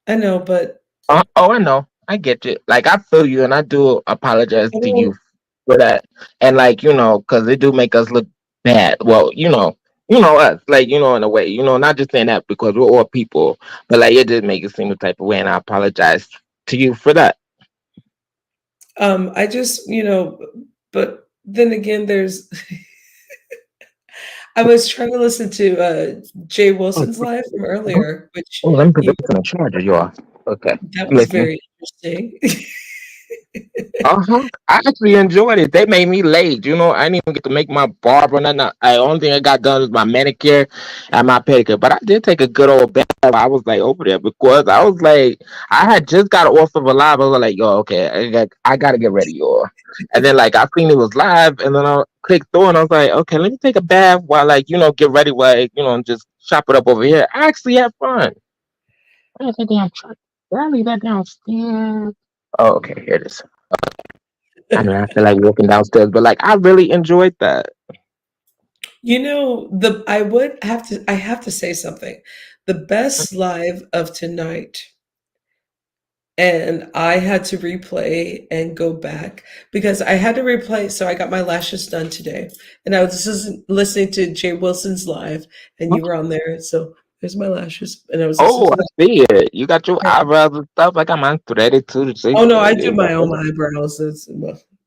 I know, but Oh, I know. I get you. Like I feel you, and I do apologize I to you don't. for that. And like because it do make us look bad. Well, us, like in a way, not just saying that because we're all people, but like it did make it seem a type of way, and I apologize to you for that. I just, but then again, there's. I was trying to listen to Jay Oh, Wilson's live from earlier, which let me put you this in the charger, y'all. Okay, that was listen. very interesting. Uh-huh. I actually enjoyed it. They made me late. I didn't even get to make my barber. And I only thing I got done was my manicure and my pedicure. But I did take a good old bath. I was like over there because I was like, I had just got off of a live. I was like, yo, okay, I gotta get ready, y'all. And then like I seen it was live, and then I clicked through, and I was like, okay, let me take a bath while like get ready, while and just chop it up over here. I actually had fun. Where's that damn truck? Did I leave that downstairs? Oh, okay, here it is. I mean, I feel like walking downstairs, but like I really enjoyed that. The I have to say something. The best live of tonight, and I had to replay and go back because I had to replay. So I got my lashes done today, and I was just listening to Jay Wilson's live, and you were on there. So there's my lashes, and I was listening Oh, to I that. see it. You got your And, eyebrows and stuff. I got mine threaded too. See, oh no, yeah, I yeah, do yeah. my own eyebrows.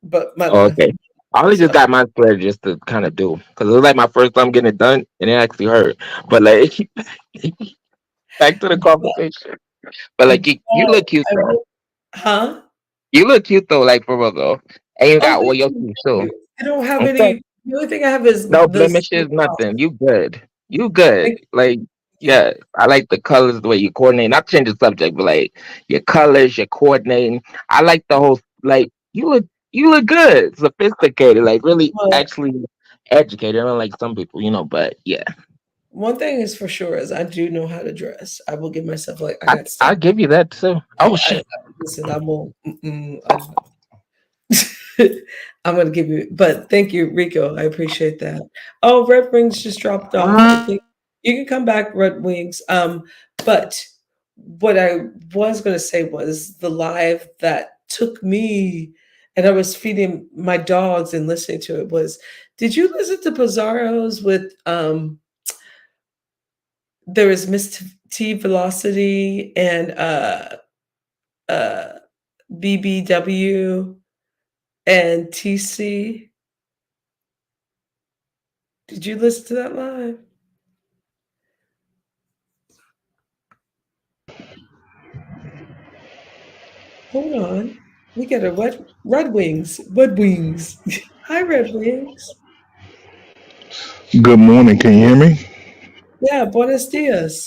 But my Oh, okay. I only just so got mine threaded just to kind of do because it was like my first time getting it done, and it actually hurt. But like, back to the conversation. But like, you but look cute I though. will, huh? You look cute though, like for real though. And you Oh, got thank all your you, teeth thank too. you. I don't have Okay. any. The only thing I have is No this. blemishes, nothing. You good. You good. Thank Like, you. yeah, I like the colors, the way you coordinate. Not change the subject, but like your colors, your coordinating. I like the whole like you look good, sophisticated, like really Well, actually educated. I don't like some people, but yeah, one thing is for sure is I do know how to dress. I will give myself like I I got stuff. I give you that too. Oh I shit. listen. I won't. I'm gonna give you, but thank you, Rico. I appreciate that. Oh, Red Wings just dropped off. I think you can come back, Red Wings. But what I was gonna say was the live that took me, and I was feeding my dogs and listening to it was. Did you listen to Pizarro's with there was Miss T Velocity and uh BBW and TC? Did you listen to that live? Hold on. We got a Red Wings. Red Wings. Hi, Red Wings. Good morning. Can you hear me? Yeah, buenos dias.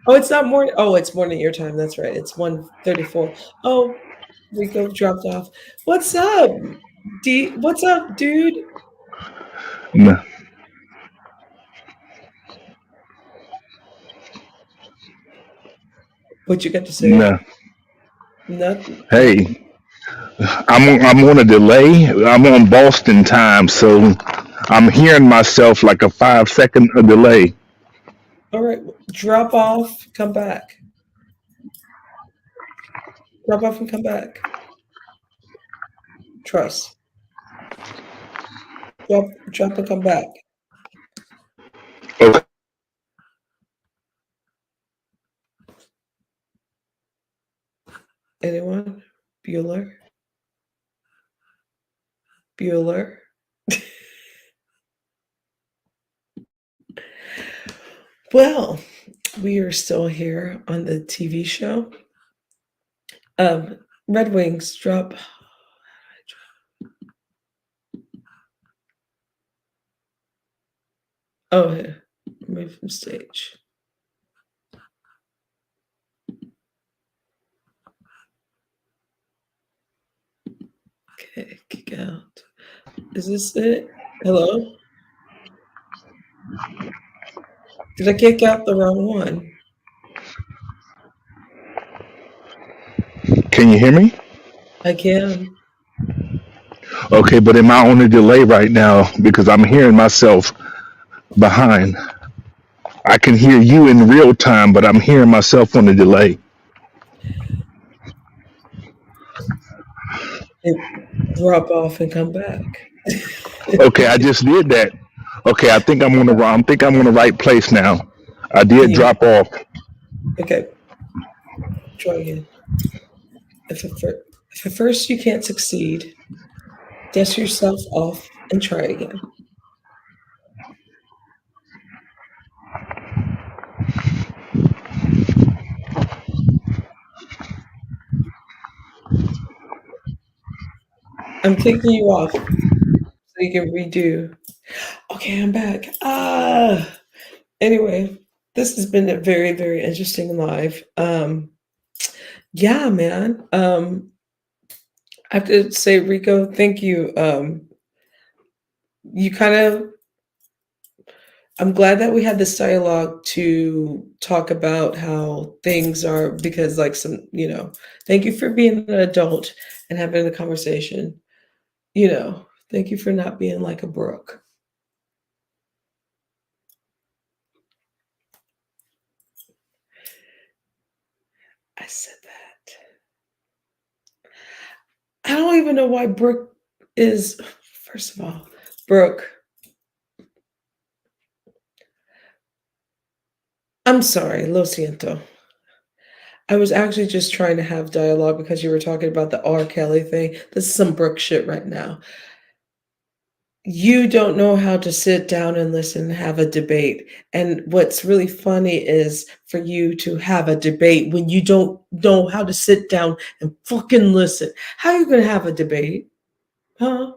Oh, it's not morning. Oh, it's morning your time. That's right. It's 1:34. Oh, Rico dropped off. What's up? What's up, dude? No, What you got to say? no. Nothing. Nothing. Hey, I'm on a delay. I'm on Boston time, so I'm hearing myself like a 5 second delay. All right. Drop off. Come back. Drop off and come back. Trust. Drop and come back. Okay. Anyone? Bueller? Bueller? Well, we are still here on the TV show. Red Wings drop. Oh, yeah. Remove from stage. Okay, kick out. Is this it? Hello? Did I kick out the wrong one? Can you hear me? I can. Okay, but am I on a delay right now? Because I'm hearing myself behind. I can hear you in real time, but I'm hearing myself on a delay. It drop off and come back. Okay, I just did that. Okay, I think I'm on the wrong. I think I'm on the right place now. I did You drop off. okay? Try again. If at first you can't succeed, dust yourself off and try again. I'm kicking you off so you can redo. Okay, I'm back. Anyway, this has been a very, very interesting live. Yeah, man. I have to say, Rico, thank you. You kind of I'm glad that we had this dialogue to talk about how things are because like thank you for being an adult and having a conversation. Thank you for not being like a Brooke. I said that. I don't even know why Brooke is first of all, Brooke, I'm sorry, lo siento. I was actually just trying to have dialogue because you were talking about the R. Kelly thing. This is some Brooke shit right now. You don't know how to sit down and listen and have a debate. And what's really funny is for you to have a debate when you don't know how to sit down and fucking listen. How are you going to have a debate? Huh?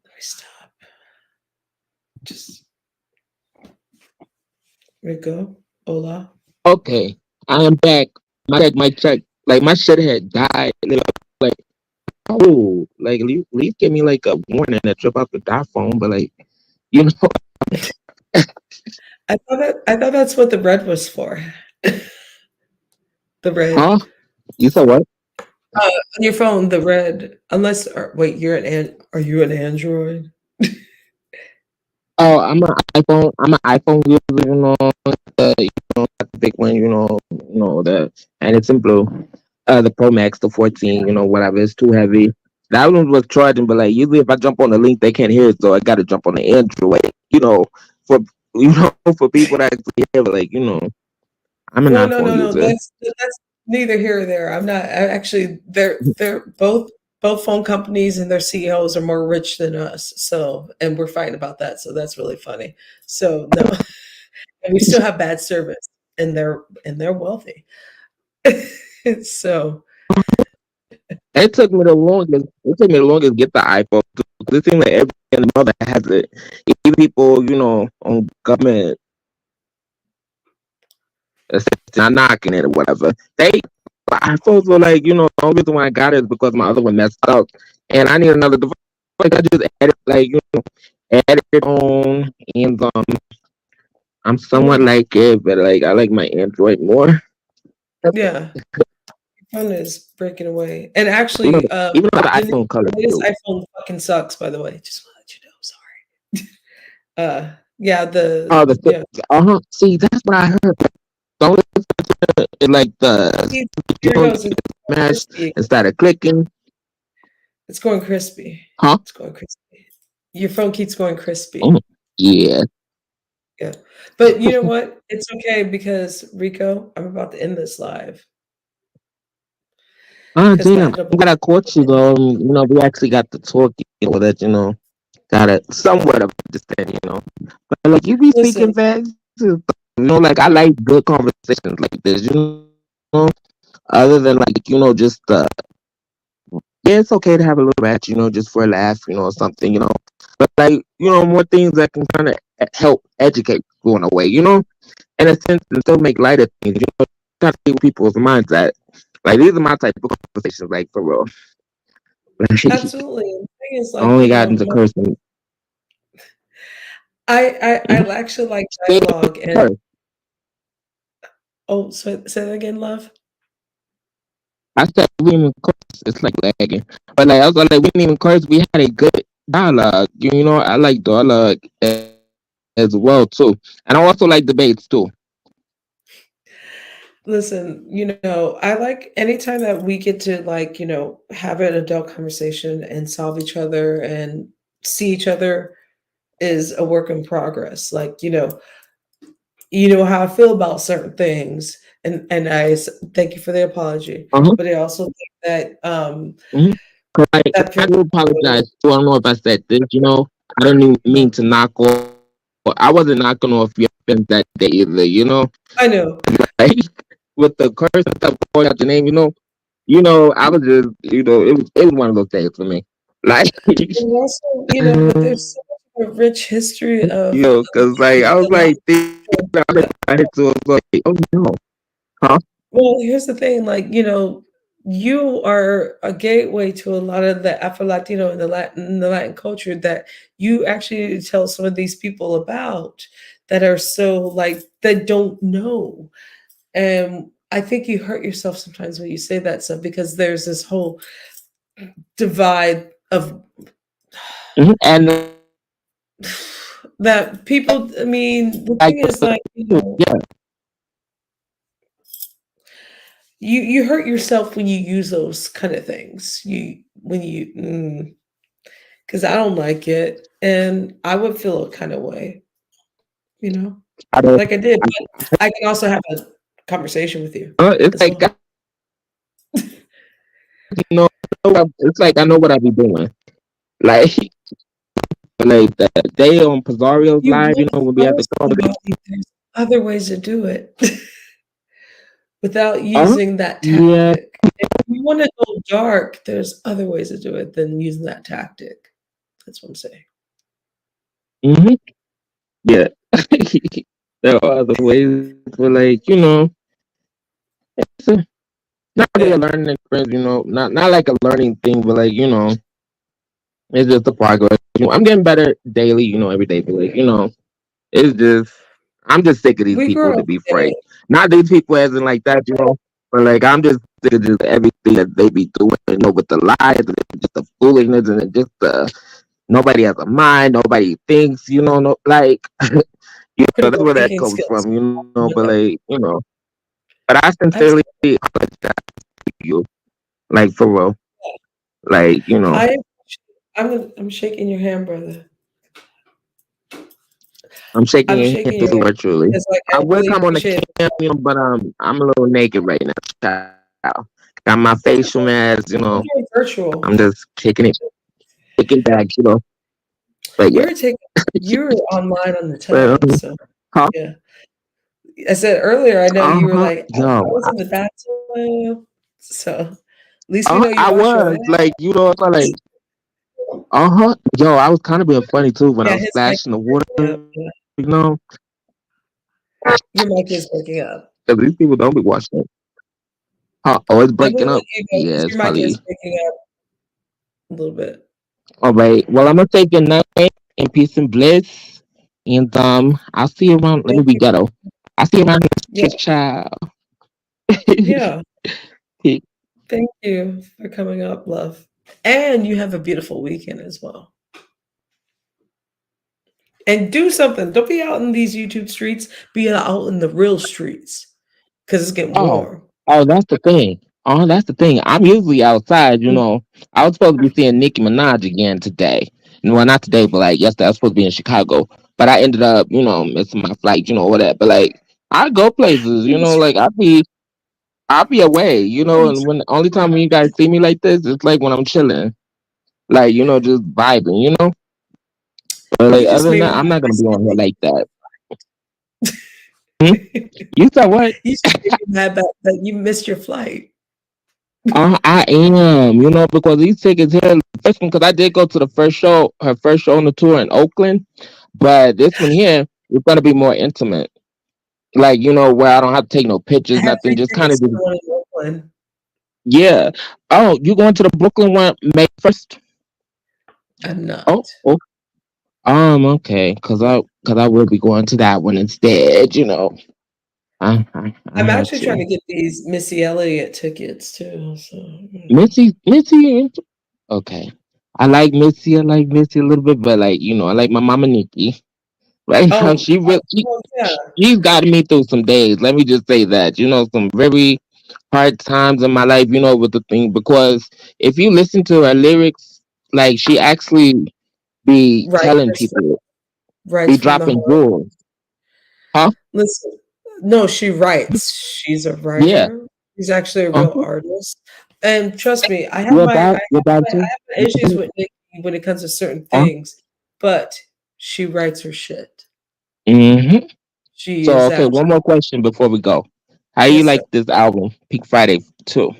Let me stop. Just Rico. Hola. Okay, I am back. My check. Like my shit had died. And it was like, oh, like at least give me like a warning that you're about to die phone. But like, you know, I thought that's what the red was for. The red. huh? You said what? On your phone, the red. Unless wait, are you an Android? Oh, I'm an iPhone. I'm an iPhone user. Not the big one. The and it's in blue. The Pro Max, the 14. Whatever. It's too heavy. That one was charging, but like usually if I jump on the link, they can't hear it, so I got to jump on the Android. For for people that actually hear, but like I'm an No, no, iPhone no, no. user. That's neither here or there. I'm not actually. They're both phone companies and their CEOs are more rich than us. So, and we're fighting about that. So that's really funny. So no, and we still have bad service, and they're wealthy. So It took me the longest. It took me the longest to get the iPhone. It seems like every and mother has it. Even people, on government assistance, not knocking it or whatever. iPhones were like, the only reason why I got it is because my other one messed up, and I need another device. Like I just added, like added it on, and I'm somewhat mm, like it, but like I like my Android more. yeah, phone is breaking away. And Even actually, even though the the iPhone color latest too. iPhone fucking sucks. By the way, just want to let you know. Sorry. Yeah, Oh, the yeah. See, that's what I heard. Don't it like the See, you here it don't goes. It's going smash crispy. instead of clicking, It's going crispy. huh? It's going crispy. Your phone keeps going crispy. Oh, yeah. Yeah. But you know what? It's okay because Rico, I'm about to end this live because Gina, that'll I'm glad I caught you though. We actually got to talk, that got a somewhat of understanding, But like you be speaking listen. fast, like I like good conversations like this, Other than like, just yeah, it's okay to have a little ratchet, just for a laugh, or something, But like, more things that can kind of help educate people in a way, in a sense, and still make light of things, try to see people's minds at. Like these are my type of conversations, like for real. Absolutely. And the thing is I like, only got into cursing. I actually like dialogue and Curse. oh, so say that again, love. I said we even curse. lagging. But like I was like, we didn't even curse. We had a good dialogue. I like dialogue as well too, and I also like debates too. Listen, I like anytime that we get to like, have an adult conversation and solve each other and see each other is a work in progress. Like, you know how I feel about certain things, and thank you for the apology, Uh-huh. but I also think that Mm-hmm. Like, that I period. do apologize too. I don't know if I said this. I don't even mean to knock off. I wasn't knocking off your feelings that day either. I know. Like with the curse and stuff calling out your name. I was just, it was one of those days for me. Like, And also, there's so much of a rich history of because like I was the like thinking last. about it, I had to, I was like, oh no, huh? Well, here's the thing, like, you are a gateway to a lot of the Afro Latino and the Latin culture that you actually tell some of these people about that are so like that don't know. And I think you hurt yourself sometimes when you say that stuff because there's this whole divide of Mhm. And that people, I mean, the like, thing is like, yeah, you hurt yourself when you use those kind of things. Because I don't like it, and I would feel a kind of way, you know, I don't, like I did. But I can also have a conversation with you it's as like, well. you know, it's like I know what I be doing. Like, like the day on Pizzario's You live, will when we have the always talk conversation. about there's other ways to do it without Uh-huh. using that Yeah. tactic. If you want to go dark, there's other ways to do it than using that tactic. That's what I'm saying. Hmm. Yeah. There are other ways, but like, it's not really a Yeah. learning experience, not like a learning thing, but like, it's just a progress. I'm getting better daily, every day, but like, it's just I'm just sick of these We grow people to up be today. frank. Not these people as in like that, but like I'm just sick of just everything that they be doing, with the lies and just the foolishness and it just nobody has a mind, nobody thinks, no, like that's Critical where that thinking comes skills. from, but like, but I sincerely Absolutely. apologize to you, like for real, like I I'm shaking your hand, brother. I'm shaking I'm your hand shaking your through hand virtually. because, like, I I would really come on the appreciate cam, but I'm a little naked right now, child. Got my facial mask, we're doing I'm virtual. just kicking back, but You yeah, were taking you were online on the but time, so huh? yeah. I said earlier, I know you were Uh-huh. like, I Yo, was in the bathroom, so at least we know you I wash your was hands. like, so like, uh-huh. Yo, I was kind of being funny too when I Yeah, was his mic splashing is the water, breaking up. Yeah, your mic is breaking up. 'cause these people don't be washing it. Huh? Oh, it's I'm gonna breaking let up. you go Yeah, because it's your mic is probably breaking up a little bit. all right. Well, I'm gonna say good night and peace and bliss, and I'll see you around. Let me Thank be you. ghetto. I'll see you around Yeah, this child. yeah. Thank you for coming up, love. And you have a beautiful weekend as well. And do something. Don't be out in these YouTube streets. Be out in the real streets because it's getting Oh, warm. oh, that's the thing. Oh, that's the thing. I'm usually outside. I was supposed to be seeing Nicki Minaj again today. Well, not today, but like yesterday. I was supposed to be in Chicago, but I ended up, missing my flight. Whatever. But like, I go places. Like I'll be away. And when the only time when you guys see me like this, it's like when I'm chilling, like just vibing. But like You other just than made me that, I'm not gonna be on here mad. like that. Hmm? You said what? You just made me mad that you missed your flight. I am, because these tickets here, the first one, because I did go to the first show, her first show on the tour in Oakland, but this one here is going to be more intimate. Like, where I don't have to take no I pictures, have nothing, free just kind tickets of to just, the one in Oakland. yeah. Oh, you going to the Brooklyn one May 1st? I'm not. Oh, oh, okay, because I will be going to that one instead. I I'm had actually trying to. to get these Missy Elliott tickets too. So Missy. Okay. I like Missy. I like Missy a little bit, but like I like my mama Nikki. Right now, oh, well, yeah. she's got me through some days. Let me just say that. Some very hard times in my life. With the thing because if you listen to her lyrics, like she actually be Right, telling people, writes be from the dropping heart. jewels, huh? Listen, no, she writes. She's a Yeah. writer. She's actually a real Uh-huh. artist. And trust me, What about I you? have my issues with Nikki when it comes to certain things, but she writes her shit. Mm-hmm. She So is okay, one actually more question before we go. How you yes, sir. like this album, Peak Friday 2?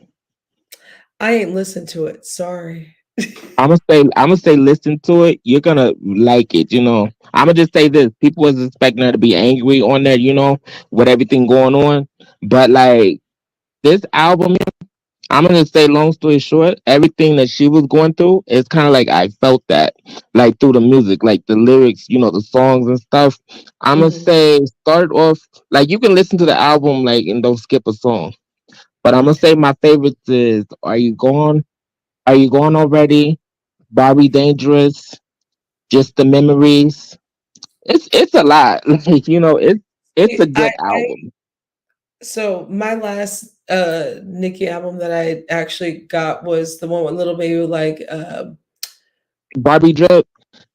I ain't listened to it. Sorry. I'm gonna say listen to it. You're gonna like it, I'm gonna just say this. People was expecting her to be angry on there, with everything going on. But like this album, I'm gonna say long story short, everything that she was going through, it's kinda like I felt that. Like through the music, like the lyrics, the songs and stuff. I'm gonna Mhm. say start off like you can listen to the album like and don't skip a song. But I'm gonna say my favorites is Are You Gone? Are You Gone Already? Bobby Dangerous, Just the Memories. It's a lot. Like, it's a I good album. so my last Nicki album that I actually got was the one with Little Baby like Barbie drip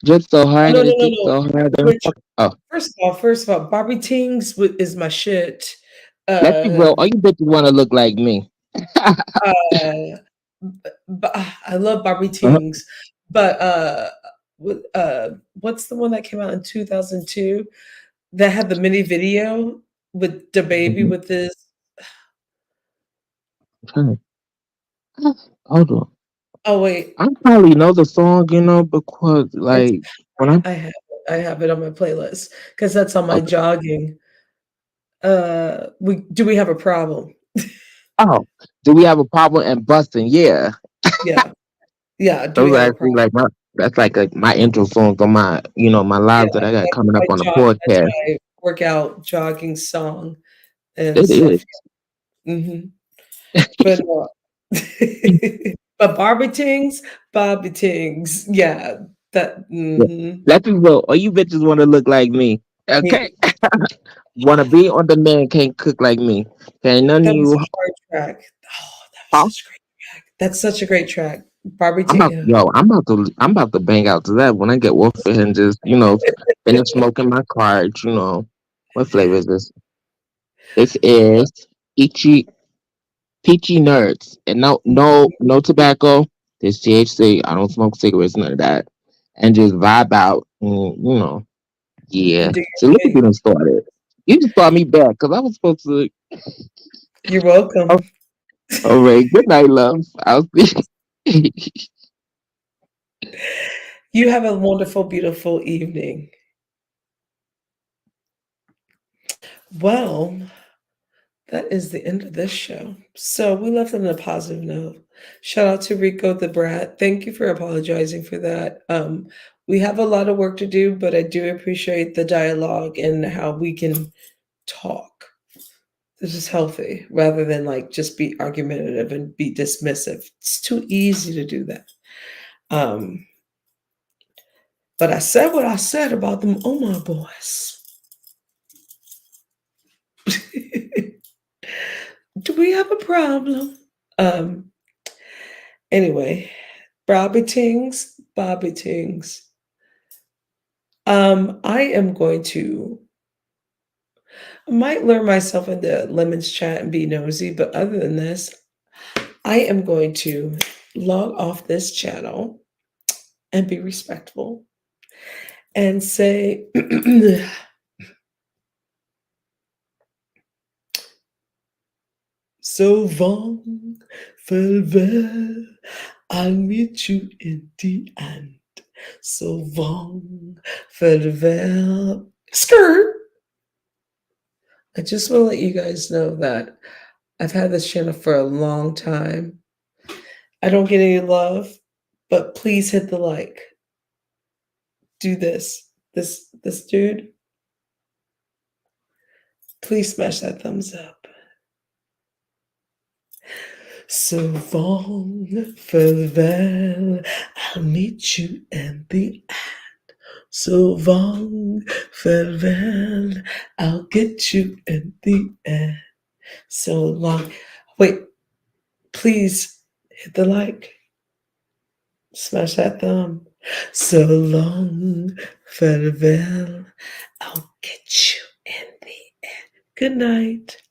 so oh hard no and no it no drip no so hard. which Oh, first of all Barbie Tings is my shit. let's be real. Um All you bitches want to look like me. uh I love Barbie Uh-huh. Tings, but what's the one that came out in 2002 that had the mini video with the baby Mhm. with this Okay. Hold on. oh wait I probably know the song, because it's like when I I have it on my playlist because that's on my okay. jogging. We have a problem? Oh, do we have a problem and busting? Yeah. Yeah, yeah. Do we Those have are a actually problem? like that's like my intro songs on my Yeah, lives that I got coming up on the that's podcast. my workout jogging song and It stuff. is. Mhm. But no. But Barbie Tings, yeah, that Yeah. mhm. Let me know. All you bitches want to look like me. Okay. Me Want to be on the man can't cook like me. Okay. None of that was you. a hard track. Oh, that was Huh? such a great track. That's such a great track. Barbie I'm about Ting yo. I'm about to bang out to that when I get off it and just finish smoking my cards. What flavor is this? This is peachy peachy nerds and no tobacco. This THC. I don't smoke cigarettes. None of that. And just vibe out. Yeah. and do So your look at you thing. done started. You just brought me back because I was supposed to. You're welcome. Oh, all right. Good night, love. I'll see. You have a wonderful, beautiful evening. Well, that is the end of this show. So we left on a positive note. Shout out to Rico the Brat. Thank you for apologizing for that. We have a lot of work to do, but I do appreciate the dialogue and how we can talk. This is healthy rather than like just be argumentative and be dismissive. It's too easy to do that. Um, but I said what I said about them Omar boys. Do we have a problem? Um, anyway, Bobby Tings. I am going to I might lure myself into Lemon's chat and be nosy, but other than this, I am going to log off this channel and be respectful and say so long, farewell. I'll meet you in the end. So long, farewell. Skirt. I just want to let you guys know that I've had this channel for a long time. I don't get any love, but please hit the like. Do this. This dude, Please smash that thumbs up. So long, farewell. I'll meet you in the end. So long, farewell. I'll get you in the end. So long. Wait, please hit the like. Smash that thumb. So long, farewell. I'll get you in the end. Good night.